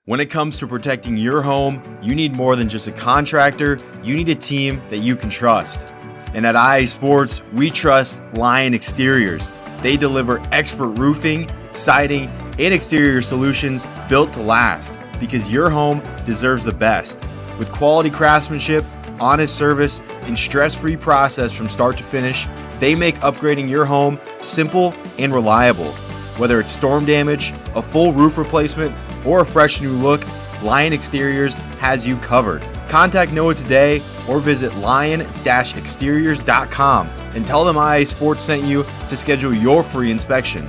When it comes to protecting your home, you need more than just a contractor. You need a team that you can trust. And at IA Sports, we trust Lion Exteriors. They deliver expert roofing, siding, and exterior solutions built to last, because your home deserves the best. With quality craftsmanship, honest service, and stress-free process from start to finish, they make upgrading your home simple and reliable. Whether it's storm damage, a full roof replacement, or a fresh new look, Lion Exteriors has you covered. Contact Noah today or visit lion-exteriors.com and tell them IA Sports sent you to schedule your free inspection.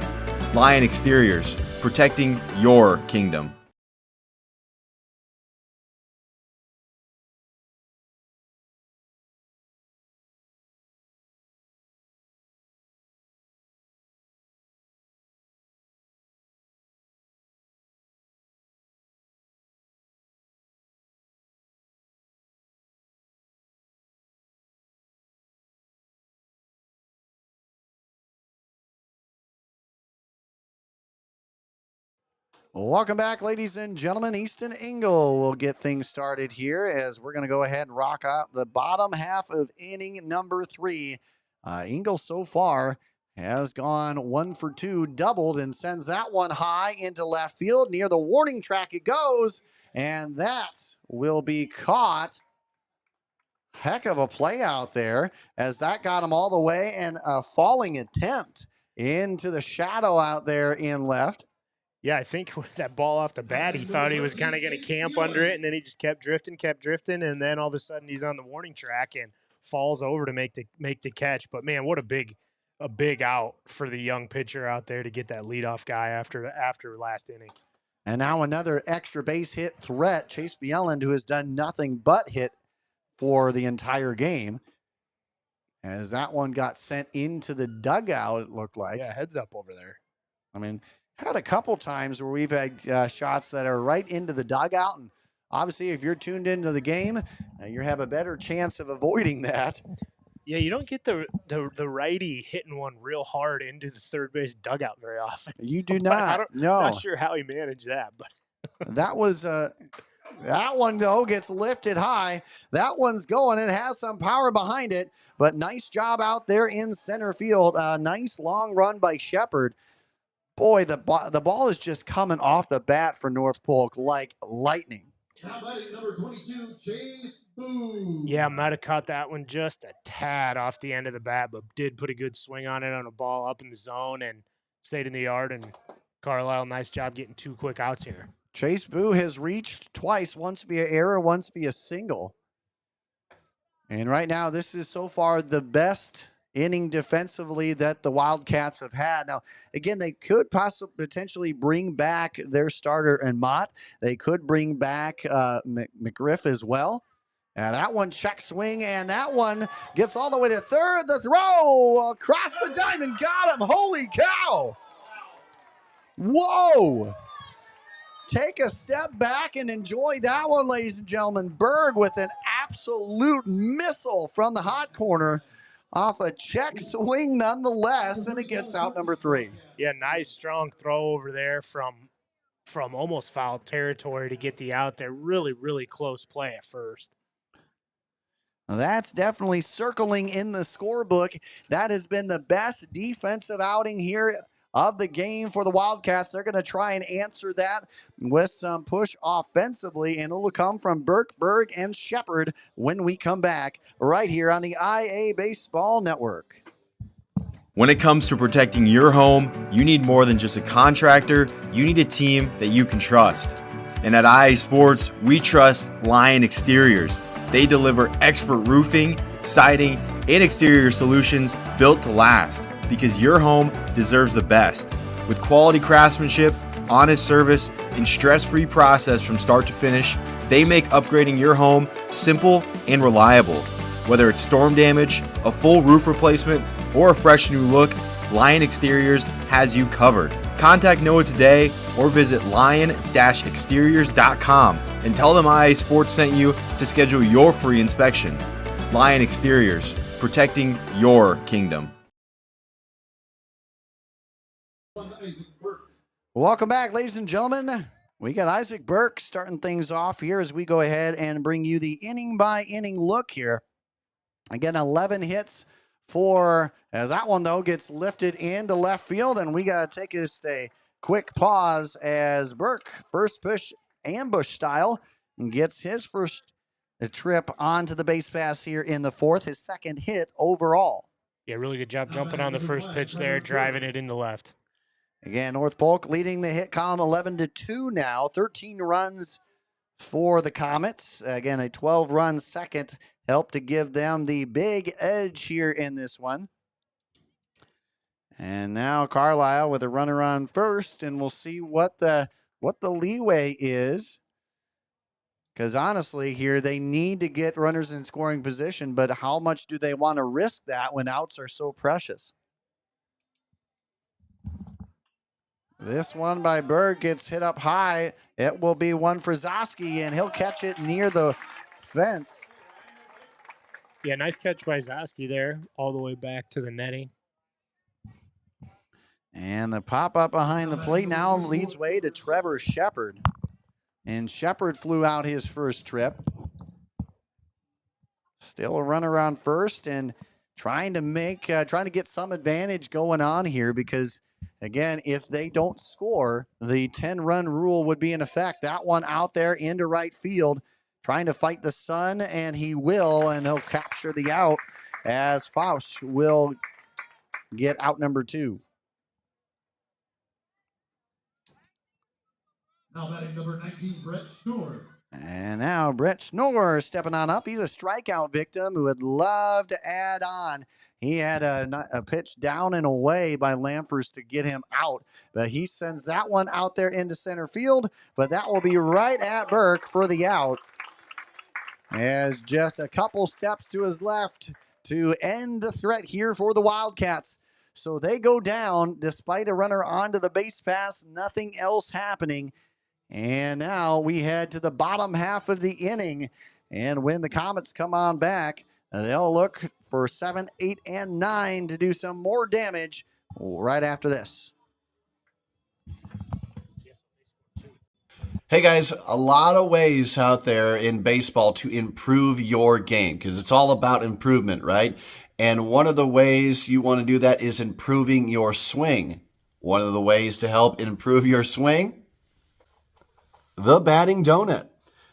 Lion Exteriors, protecting your kingdom. Welcome back, ladies and gentlemen. Easton Engel will get things started here as we're going to go ahead and rock out the bottom half of inning number 3. Engel so far has gone 1 for 2, doubled, and sends that one high into left field. Near the warning track it goes, and that will be caught. Heck of a play out there as that got him all the way, and a falling attempt into the shadow out there in left. Yeah, I think with that ball off the bat, he thought he was kind of going to camp under it, and then he just kept drifting, and then all of a sudden he's on the warning track and falls over to make the catch. But man, what a big out for the young pitcher out there to get that leadoff guy after last inning. And now another extra base hit threat, Chase Vieland, who has done nothing but hit for the entire game, as that one got sent into the dugout, it looked like. Yeah, heads up over there. I mean, had a couple times where we've had shots that are right into the dugout, and obviously if you're tuned into the game, you have a better chance of avoiding that. Yeah, you don't get the righty hitting one real hard into the third base dugout very often. You do not. No. I'm not sure how he managed that, but that was that one though gets lifted high. That one's going. It has some power behind it, but nice job out there in center field. Nice long run by Shepard. Boy, the ball is just coming off the bat for North Polk like lightning. Now batting number 22, Chase Boo. Yeah, might have caught that one just a tad off the end of the bat, but did put a good swing on it on a ball up in the zone and stayed in the yard. And Carlisle, nice job getting 2 quick outs here. Chase Boo has reached twice, once via error, once via single. And right now, this is so far the best inning defensively that the Wildcats have had. Now, again, they could potentially bring back their starter and Mott. They could bring back McGriff as well. And that one check swing, and that one gets all the way to third. The throw across the diamond, got him. Holy cow. Whoa. Take a step back and enjoy that one, ladies and gentlemen. Berg with an absolute missile from the hot corner. Off a check swing nonetheless, and it gets out number 3. Yeah, nice strong throw over there from almost foul territory to get the out there. Really, really close play at first. That's definitely circling in the scorebook. That has been the best defensive outing here of the game for the Wildcats. They're going to try and answer that with some push offensively, and it will come from Burke, Berg, and Shepard when we come back right here on the IA Baseball Network. When it comes to protecting your home, you need more than just a contractor. You need a team that you can trust. And at IA Sports, we trust Lion Exteriors. They deliver expert roofing, siding, and exterior solutions built to last, because your home deserves the best. With quality craftsmanship, honest service, and stress-free process from start to finish, they make upgrading your home simple and reliable. Whether it's storm damage, a full roof replacement, or a fresh new look, Lion Exteriors has you covered. Contact Noah today or visit lion-exteriors.com and tell them IA Sports sent you to schedule your free inspection. Lion Exteriors, protecting your kingdom. Welcome back, ladies and gentlemen. We got Isaac Burke starting things off here as we go ahead and bring you the inning by inning look here Again, 11 hits for, as that one, though, gets lifted into left field, and we got to take just a quick pause as Burke, first push ambush style, and gets his first trip onto the base pass here in the fourth, his second hit overall. Yeah, really good job jumping on the first pitch there, driving it in the left. Again, North Polk leading the hit column 11-2 now, 13 runs for the Comets. Again, a 12-run second helped to give them the big edge here in this one. And now Carlisle with a runner on first, and we'll see what the leeway is. Because honestly, here they need to get runners in scoring position, but how much do they want to risk that when outs are so precious? This one by Berg gets hit up high. It will be one for Zoski, and he'll catch it near the fence. Yeah, nice catch by Zoski there, all the way back to the netting. And the pop-up behind the plate now leads way to Trevor Shepard. And Shepard flew out his first trip. Still a runner on first, and trying to get some advantage going on here, because again, if they don't score, the 10-run rule would be in effect. That one out there into right field, trying to fight the sun, and he will, and he'll capture the out as Faust will get out number 2. Now batting number 19, Brett Schnoor. And now Brett Schnoor stepping on up. He's a strikeout victim who would love to add on. He had a pitch down and away by Lamfers to get him out, but he sends that one out there into center field, but that will be right at Burke for the out. As just a couple steps to his left to end the threat here for the Wildcats. So they go down despite a runner onto the base pass, nothing else happening. And now we head to the bottom half of the inning. And when the Comets come on back, they'll look for 7, 8, and 9 to do some more damage right after this. Hey guys, a lot of ways out there in baseball to improve your game, because it's all about improvement, right? And one of the ways you want to do that is improving your swing. One of the ways to help improve your swing, the batting donut.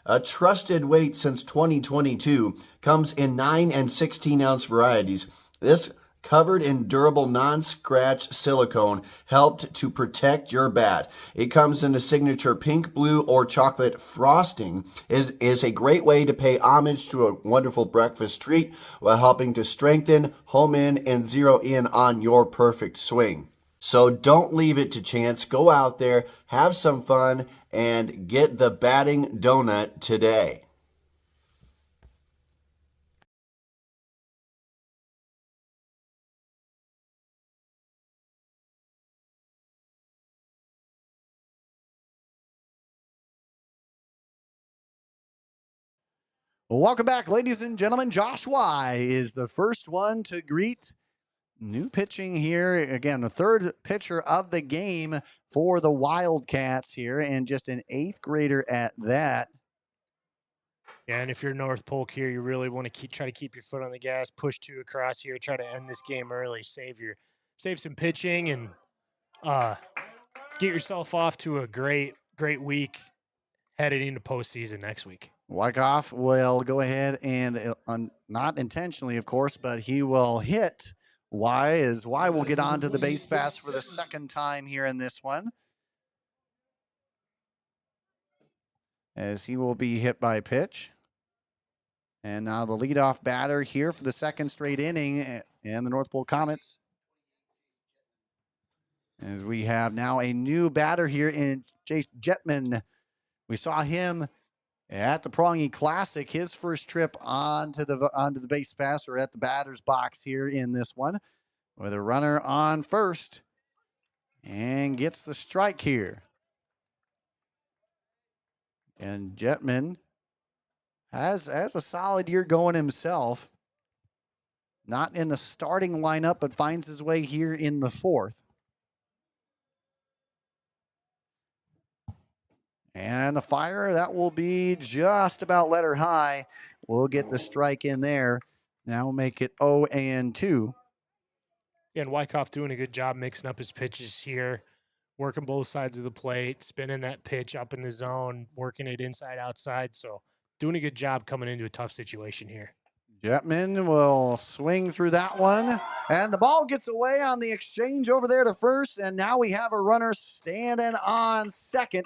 A trusted weight since 2022, comes in 9 and 16 ounce varieties. This covered in durable non-scratch silicone helped to protect your bat. It comes in a signature pink, blue, or chocolate frosting. Is a great way to pay homage to a wonderful breakfast treat while helping to strengthen, home in, and zero in on your perfect swing. So don't leave it to chance. Go out there, have some fun, and get the batting donut today. Well, welcome back, ladies and gentlemen. Josh Y is the first one to greet new pitching here. Again, the third pitcher of the game for the Wildcats here, and just an 8th grader at that. Yeah, and if you're North Polk here, you really want to try to keep your foot on the gas, push 2 across here, try to end this game early, save some pitching, and get yourself off to a great week headed into postseason next week. Wyckoff will go ahead and, not intentionally, of course, but he will hit Y, as Y will get onto the base pass for the second time here in this one, as he will be hit by pitch. And now the leadoff batter here for the second straight inning, and the North Pole Comets. As we have now a new batter here in Chase Jetman. We saw him at the Prongy Classic, his first trip onto the base pass, or at the batter's box here in this one, with a runner on first, and gets the strike here. And Jetman has a solid year going himself. Not in the starting lineup, but finds his way here in the fourth. And the fire, that will be just about letter high. We'll get the strike in there. Now make it 0-2. And Wyckoff doing a good job mixing up his pitches here, working both sides of the plate, spinning that pitch up in the zone, working it inside, outside. So doing a good job coming into a tough situation here. Jetman will swing through that one, and the ball gets away on the exchange over there to first, and now we have a runner standing on second.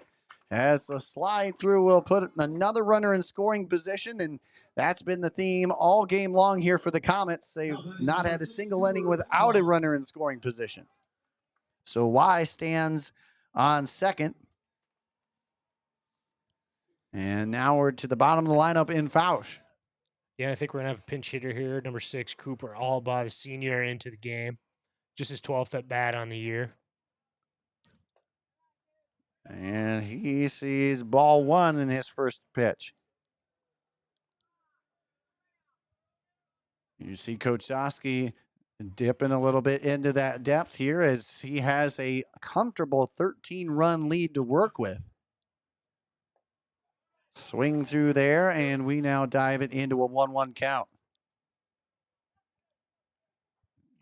As the slide through will put another runner in scoring position, and that's been the theme all game long here for the Comets. They've not had a single inning without a runner in scoring position. So Y stands on second. And now we're to the bottom of the lineup in Fausch. Yeah, I think we're going to have a pinch hitter here, number 6, Cooper Alba, the senior, into the game. Just his 12th at bat on the year. And he sees ball 1 in his first pitch. You see Coach Sosky dipping a little bit into that depth here as he has a comfortable 13-run lead to work with. Swing through there, and we now dive it into a 1-1 count.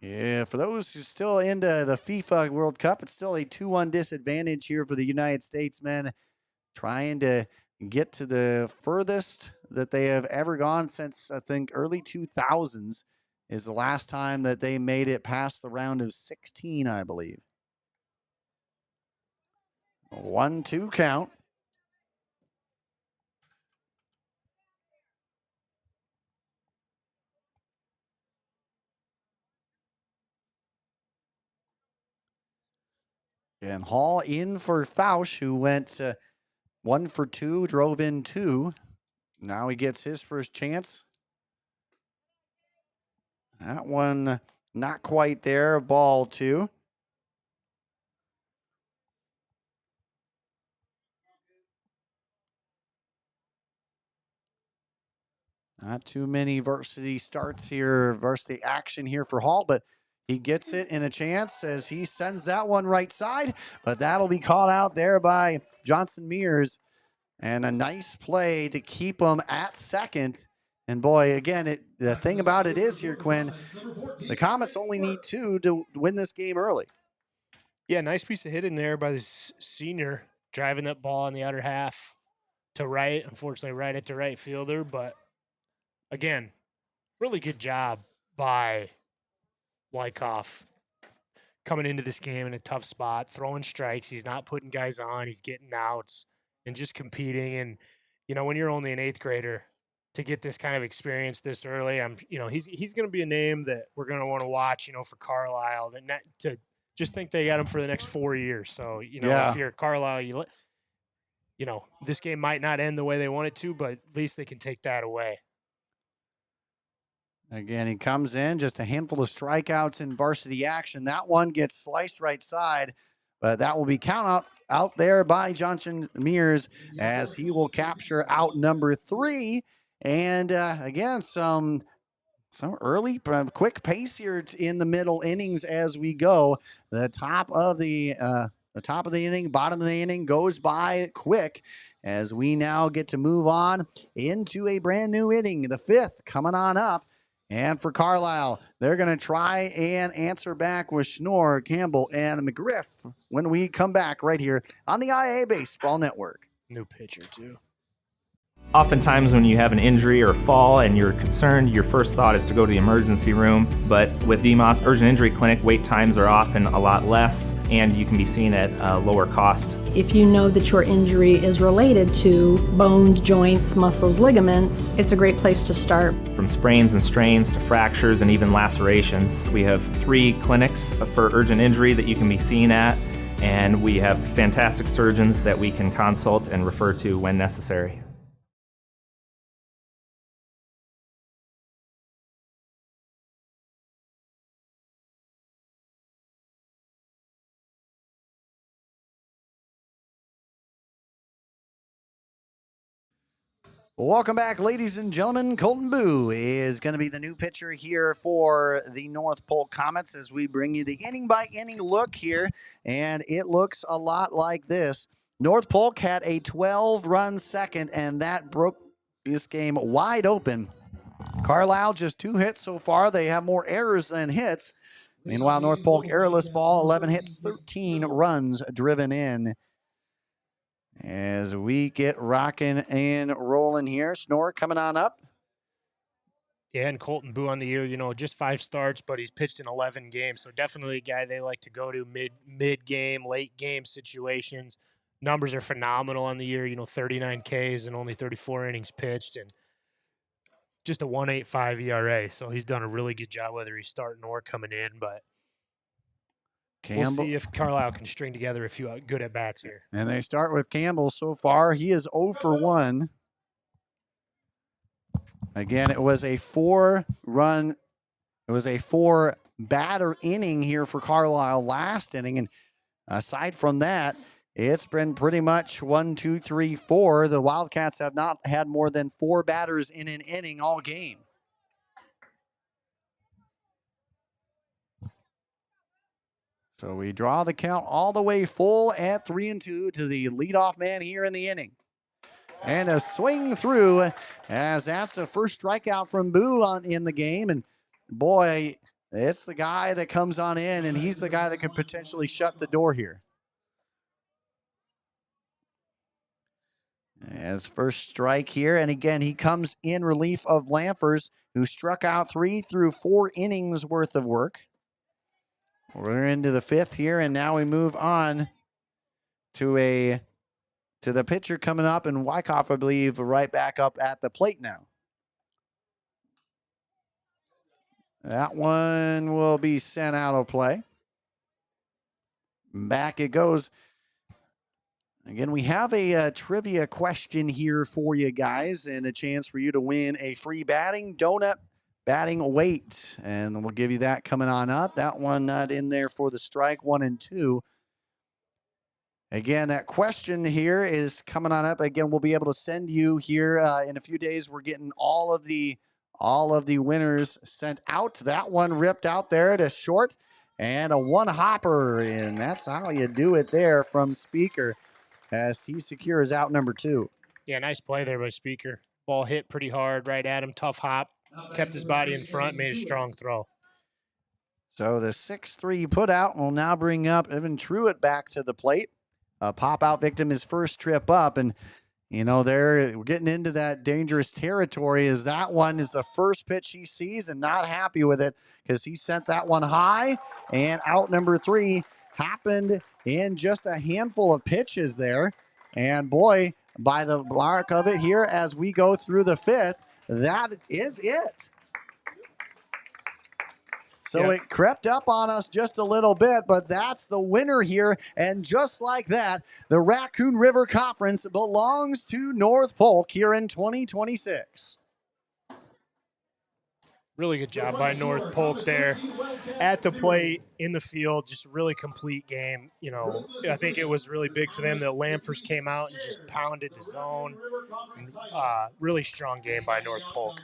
Yeah, for those who still into the FIFA World Cup, it's still a 2-1 disadvantage here for the United States men, trying to get to the furthest that they have ever gone since, I think, early 2000s is the last time that they made it past the round of 16, I believe. 1-2 count. And Hall in for Fausch, who went 1 for 2, drove in 2. Now he gets his first chance. That one not quite there, ball 2. Not too many varsity starts here, varsity action here for Hall, but he gets it in a chance as he sends that one right side, but that'll be caught out there by Johnson Mears. And a nice play to keep him at second. And boy, again, the thing about it is here, Quinn, the Comets only need 2 to win this game early. Yeah, nice piece of hitting there by this senior, driving that ball on the outer half to right. Unfortunately, right at the right fielder. But again, really good job by Wyckoff coming into this game in a tough spot, throwing strikes. Going not putting guys on. He's getting outs and just competing. And, you know, when you're only an 8th grader, to get this kind of experience this early, he's going to be a name that we're going to want to watch, for Carlisle, to just think they got him for the next 4 years. So, if you're Carlisle, this game might not end the way they want it to, but at least they can take that away. Again, he comes in, just a handful of strikeouts in varsity action. That one gets sliced right side, but that will be count out there by Johnson Mears as he will capture out number 3. And again, some early, quick pace here in the middle innings as we go. The top of the inning, bottom of the inning goes by quick as we now get to move on into a brand new inning, the 5th coming on up. And for Carlisle, they're going to try and answer back with Schnorr, Campbell, and McGriff when we come back right here on the IA Baseball Network. New pitcher, too. Oftentimes when you have an injury or fall and you're concerned, your first thought is to go to the emergency room. But with DMOS Urgent Injury Clinic, wait times are often a lot less and you can be seen at a lower cost. If you know that your injury is related to bones, joints, muscles, ligaments, it's a great place to start. From sprains and strains to fractures and even lacerations. We have 3 clinics for urgent injury that you can be seen at, and we have fantastic surgeons that we can consult and refer to when necessary. Welcome back, ladies and gentlemen. Colton Boo is going to be the new pitcher here for the North Polk Comets as we bring you the inning-by-inning look here, and it looks a lot like this. North Polk had a 12-run second, and that broke this game wide open. Carlisle just 2 hits so far. They have more errors than hits. Meanwhile, North Polk errorless ball, 11 hits, 13 runs driven in. As we get rocking and rolling here. Schnorr coming on up. Yeah, and Colton Boo on the year, just 5 starts, but he's pitched in 11 games. So definitely a guy they like to go to mid-game, late-game situations. Numbers are phenomenal on the year, 39 Ks and only 34 innings pitched, and just a 1.85 ERA. So he's done a really good job, whether he's starting or coming in. But we'll see if Carlisle can string together a few good at-bats here. And they start with Campbell so far. He is 0 for 1. Again, it was a 4-batter inning here for Carlisle last inning. And aside from that, it's been pretty much 1, 2, 3, 4. The Wildcats have not had more than 4 batters in an inning all game. So we draw the count all the way full at 3-2 to the leadoff man here in the inning. And a swing through, as that's the first strikeout from Boo in the game. And boy, it's the guy that comes on in, and he's the guy that could potentially shut the door here. As first strike here, and again, he comes in relief of Lamphers, who struck out 3 through 4 innings worth of work. We're into the 5th here, and now we move on to the pitcher coming up, and Wyckoff, I believe, right back up at the plate now. That one will be sent out of play. Back it goes. Again, we have a trivia question here for you guys, and a chance for you to win a free batting donut batting weight. And we'll give you that coming on up. That one not in there for the strike 1 and 2. Again, that question here is coming on up. Again, we'll be able to send you here in a few days. We're getting all of the winners sent out. That one ripped out there to short, and a 1-hopper, and that's how you do it there from Speaker, as he secures out number 2. Yeah, nice play there by Speaker. Ball hit pretty hard right at him. Tough hop. Kept his body in front, made a strong throw. So the 6-3 put out will now bring up Evan Truitt back to the plate. A pop-out victim his first trip up, and they're getting into that dangerous territory, as that one is the first pitch he sees and not happy with it, because he sent that one high, and out number 3 happened in just a handful of pitches there. And boy, by the mark of it here as we go through the 5th, that is it. So it crept up on us just a little bit, but that's the winner here. And just like that, the Raccoon River Conference belongs to North Polk here in 2026. Really good job by North Polk there at the plate, in the field, just a really complete game. I think it was really big for them that Lamphers came out and just pounded the zone. Really strong game by North Polk.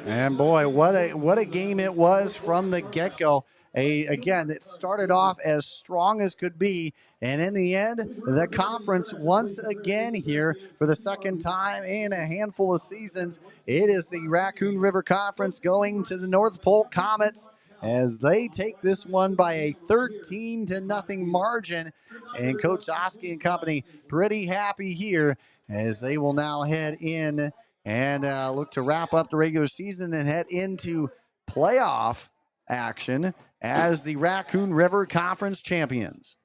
And boy, what a game it was from the get-go. Again, it started off as strong as could be, and in the end, the conference once again here for the second time in a handful of seasons, it is the Raccoon River Conference going to the North Polk Comets as they take this one by a 13-0 margin. And Coach Oski and company pretty happy here as they will now head in and look to wrap up the regular season and head into playoff action as the Raccoon River Conference champions.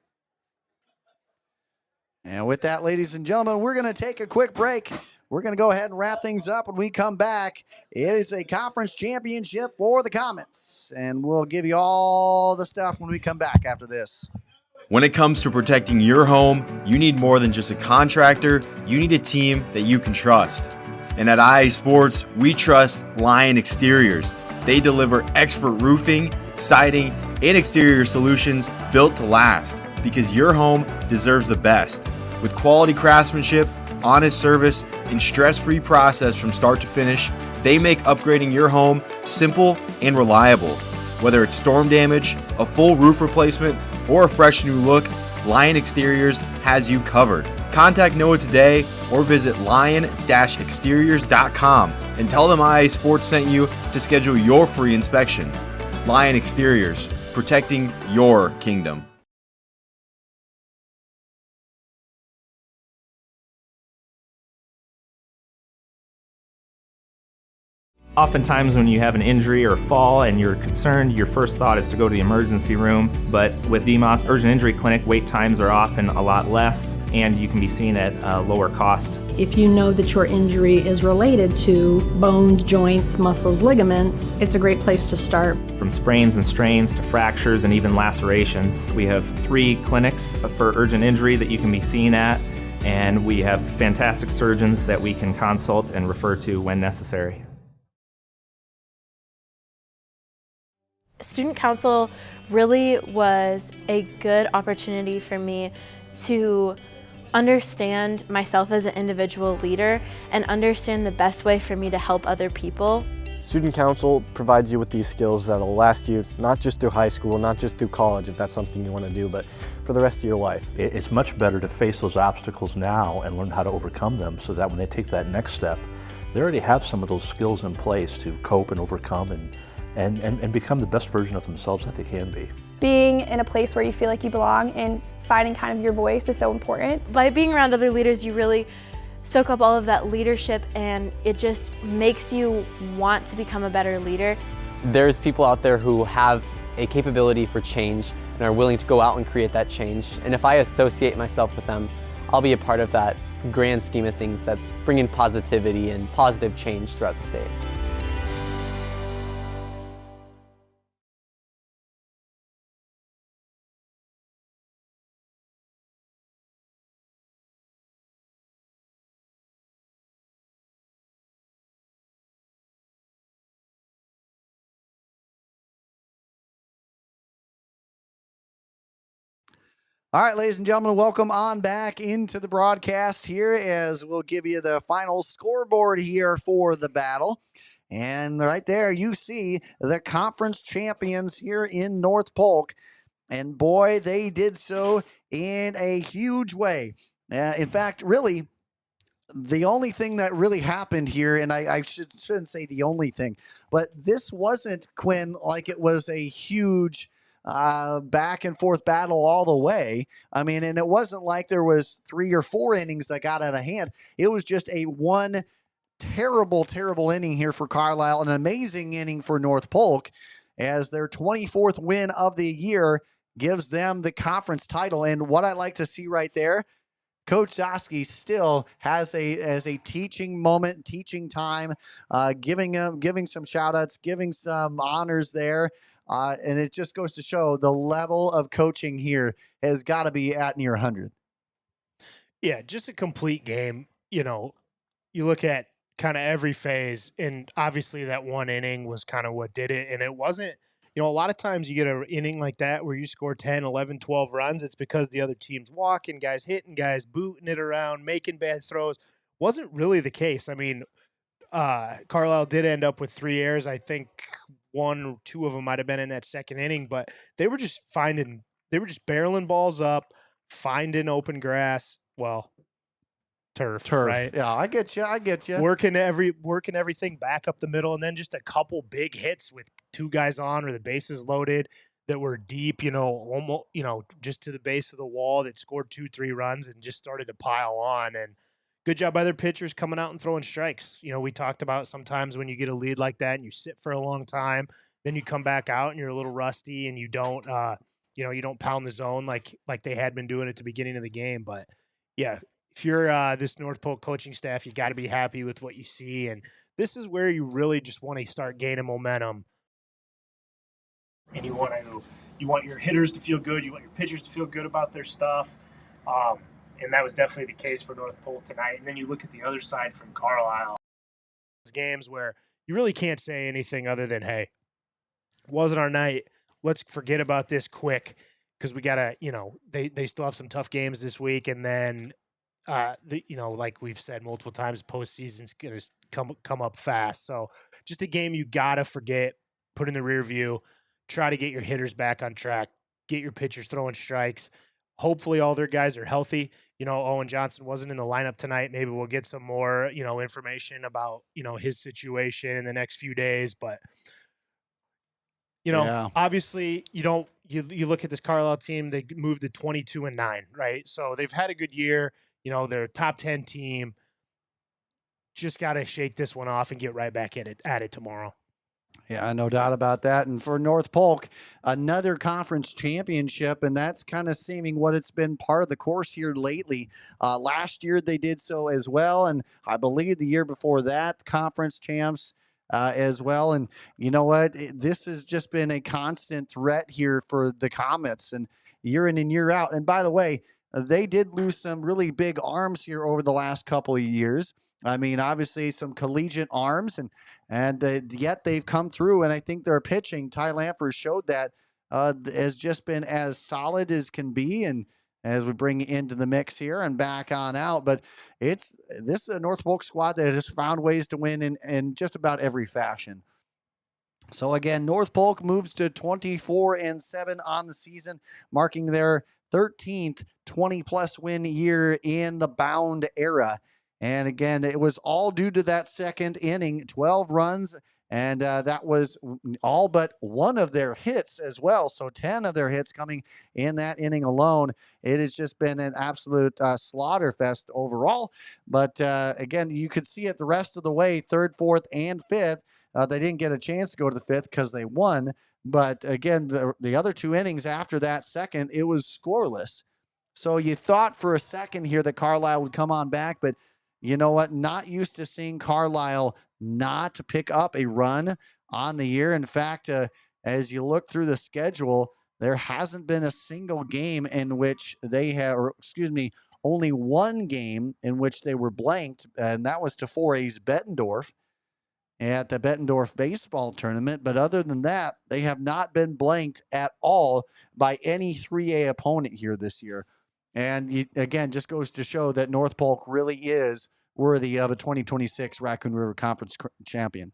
And with that, ladies and gentlemen, we're going to take a quick break. We're going to go ahead and wrap things up. When we come back, it is a conference championship for the Comets, and we'll give you all the stuff when we come back after this. When it comes to protecting your home, you need more than just a contractor. You need a team that you can trust. And at IA Sports, we trust Lion Exteriors. They deliver expert roofing, siding, and exterior solutions built to last, because your home deserves the best. With quality craftsmanship, honest service, and stress-free process from start to finish, they make upgrading your home simple and reliable. Whether it's storm damage, a full roof replacement, or a fresh new look, Lion Exteriors has you covered. Contact Noah today or visit lion-exteriors.com and tell them IA Sports sent you to schedule your free inspection. Lion Exteriors, protecting your kingdom. Oftentimes when you have an injury or fall and you're concerned, your first thought is to go to the emergency room. But with DMOS Urgent Injury Clinic, wait times are often a lot less and you can be seen at a lower cost. If you know that your injury is related to bones, joints, muscles, ligaments, it's a great place to start. From sprains and strains to fractures and even lacerations. We have 3 clinics for urgent injury that you can be seen at, and we have fantastic surgeons that we can consult and refer to when necessary. Student council really was a good opportunity for me to understand myself as an individual leader and understand the best way for me to help other people. Student council provides you with these skills that'll last you not just through high school, not just through college if that's something you want to do, but for the rest of your life. It's much better to face those obstacles now and learn how to overcome them so that when they take that next step, they already have some of those skills in place to cope and overcome and become the best version of themselves that they can be. Being in a place where you feel like you belong and finding kind of your voice is so important. By being around other leaders, you really soak up all of that leadership, and it just makes you want to become a better leader. There's people out there who have a capability for change and are willing to go out and create that change. And if I associate myself with them, I'll be a part of that grand scheme of things that's bringing positivity and positive change throughout the state. All right, ladies and gentlemen, welcome on back into the broadcast here as we'll give you the final scoreboard here for the battle. And right there, you see the conference champions here in North Polk. And boy, they did so in a huge way. In fact, really, the only thing that really happened here, and I shouldn't say the only thing, but this wasn't, Quinn, like it was a huge back and forth battle all the way. I mean, and it wasn't like there was 3 or 4 innings that got out of hand. It was just a one terrible inning here for Carlisle, an amazing inning for North Polk, as their 24th win of the year gives them the conference title. And what I like to see right there, Coach Zosky still has a teaching moment, teaching time, giving some shout outs, giving some honors there. And it just goes to show the level of coaching here has got to be at near 100. Yeah, just a complete game. You know, you look at kind of every phase, and obviously that one inning was kind of what did it. And it wasn't, you know, a lot of times you get an inning like that where you score 10, 11, 12 runs. It's because the other team's walking, guys hitting, guys booting it around, making bad throws. Wasn't really the case. I mean, Carlisle did end up with 3 errors. I think 1 or 2 of them might have been in that second inning, but they were just barreling balls up, finding open grass. Well, turf, right? Yeah, I get you. Working everything back up the middle, and then just a couple big hits with 2 guys on or the bases loaded that were deep, you know, almost, you know, just to the base of the wall, that scored 2-3 runs and just started to pile on. And good job by their pitchers coming out and throwing strikes. You know, we talked about sometimes when you get a lead like that and you sit for a long time, then you come back out and you're a little rusty and you don't, you don't pound the zone like they had been doing at the beginning of the game. But yeah, if you're this North Polk coaching staff, you got to be happy with what you see. And this is where you really just want to start gaining momentum. And you want your hitters to feel good. You want your pitchers to feel good about their stuff. And that was definitely the case for North Polk tonight. And then you look at the other side from Carlisle. Games where you really can't say anything other than, hey, it wasn't our night. Let's forget about this quick, because we got to, you know, they still have some tough games this week. And then, like we've said multiple times, postseason's going to come up fast. So just a game you got to forget, put in the rear view, try to get your hitters back on track, get your pitchers throwing strikes. Hopefully all their guys are healthy, Owen Johnson wasn't in the lineup tonight. Maybe we'll get some more, information about, his situation in the next few days. But, Yeah. obviously, you look at this Carlisle team, they moved to 22-9, right? So they've had a good year. They're a top 10 team. Just got to shake this one off and get right back at it tomorrow. Yeah, no doubt about that. And for North Polk, another conference championship, and that's kind of seeming what it's been part of the course here lately. Last year they did so as well, and I believe the year before that, conference champs as well. And you know what? This has just been a constant threat here for the Comets, and year in and year out. And by the way, they did lose some really big arms here over the last couple of years. I mean, obviously some collegiate arms, and yet they've come through. And I think their pitching, Ty Lamford showed that has just been as solid as can be. And as we bring into the mix here and back on out, but this is a North Polk squad that has found ways to win in just about every fashion. So again, North Polk moves to 24-7 on the season, marking their 13th 20-plus win year in the Bound era. And again, it was all due to that second inning, 12 runs, and that was all but one of their hits as well. So 10 of their hits coming in that inning alone. It has just been an absolute slaughter fest overall. But again, you could see it the rest of the way, third, fourth, and fifth. They didn't get a chance to go to the fifth because they won. But again, the other two innings after that second, it was scoreless. So you thought for a second here that Carlisle would come on back, but you know what? Not used to seeing Carlisle not pick up a run on the year. In fact, as you look through the schedule, there hasn't been a single game in which they have, or excuse me, only one game in which they were blanked, and that was to 4A's Bettendorf at the Bettendorf baseball tournament. But other than that, they have not been blanked at all by any 3A opponent here this year. And again, just goes to show that North Polk really is worthy of a 2026 Raccoon River Conference champion.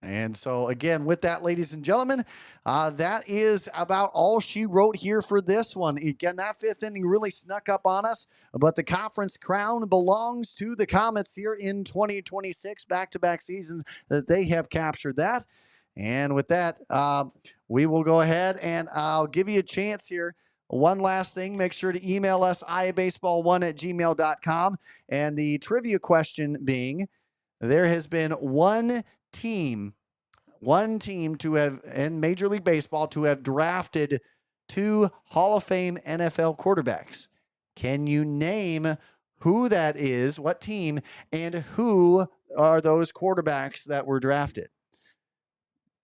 And so again, with that, ladies and gentlemen, that is about all she wrote here for this one. Again, that fifth inning really snuck up on us, but the conference crown belongs to the Comets here in 2026, back-to-back seasons that they have captured that. And with that, we will go ahead and I'll give you a chance here. One last thing, make sure to email us, iabaseball1@gmail.com. And the trivia question being, there has been one team to have, in Major League Baseball, to have drafted 2 Hall of Fame NFL quarterbacks. Can you name who that is, what team, and who are those quarterbacks that were drafted?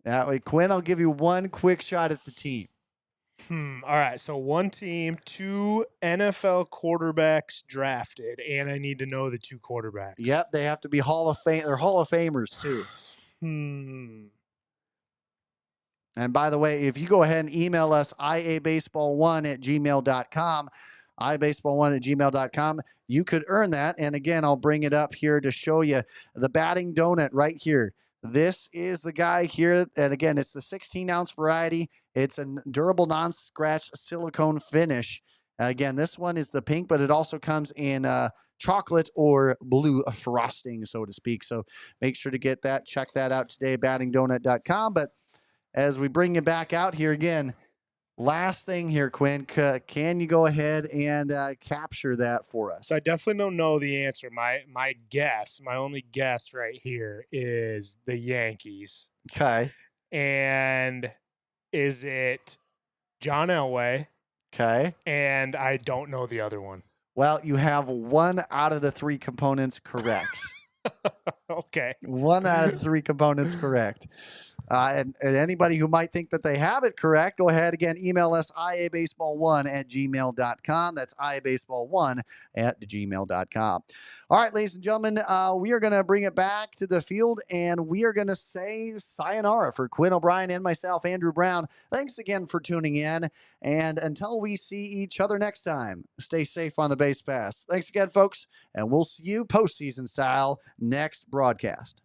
That way, Quinn, I'll give you one quick shot at the team. All right. So one team, 2 NFL quarterbacks drafted, and I need to know the 2 quarterbacks. Yep, they have to be Hall of Fame. They're Hall of Famers too. And by the way, if you go ahead and email us, iabaseball1@gmail.com, iabaseball1@gmail.com, you could earn that. And again, I'll bring it up here to show you the batting donut right here. This is the guy here. And again, it's the 16-ounce variety. It's a durable, non-scratch silicone finish. Again, this one is the pink, but it also comes in chocolate or blue frosting, so to speak. So make sure to get that. Check that out today, battingdonut.com. But as we bring you back out here again, last thing here, Quinn, can you go ahead and capture that for us? So I definitely don't know the answer. My only guess right here is the Yankees. Okay. And is it John Elway? Okay. And I don't know the other one. Well, you have 1 out of the 3 components correct. Okay. 1 out of 3 components correct. And anybody who might think that they have it correct, go ahead again, email us iabaseball1@gmail.com. That's iabaseball1@gmail.com. All right, ladies and gentlemen, we are going to bring it back to the field, and we are going to say sayonara for Quinn O'Brien and myself, Andrew Brown. Thanks again for tuning in, and until we see each other next time, stay safe on the base pass. Thanks again, folks, and we'll see you postseason style next broadcast.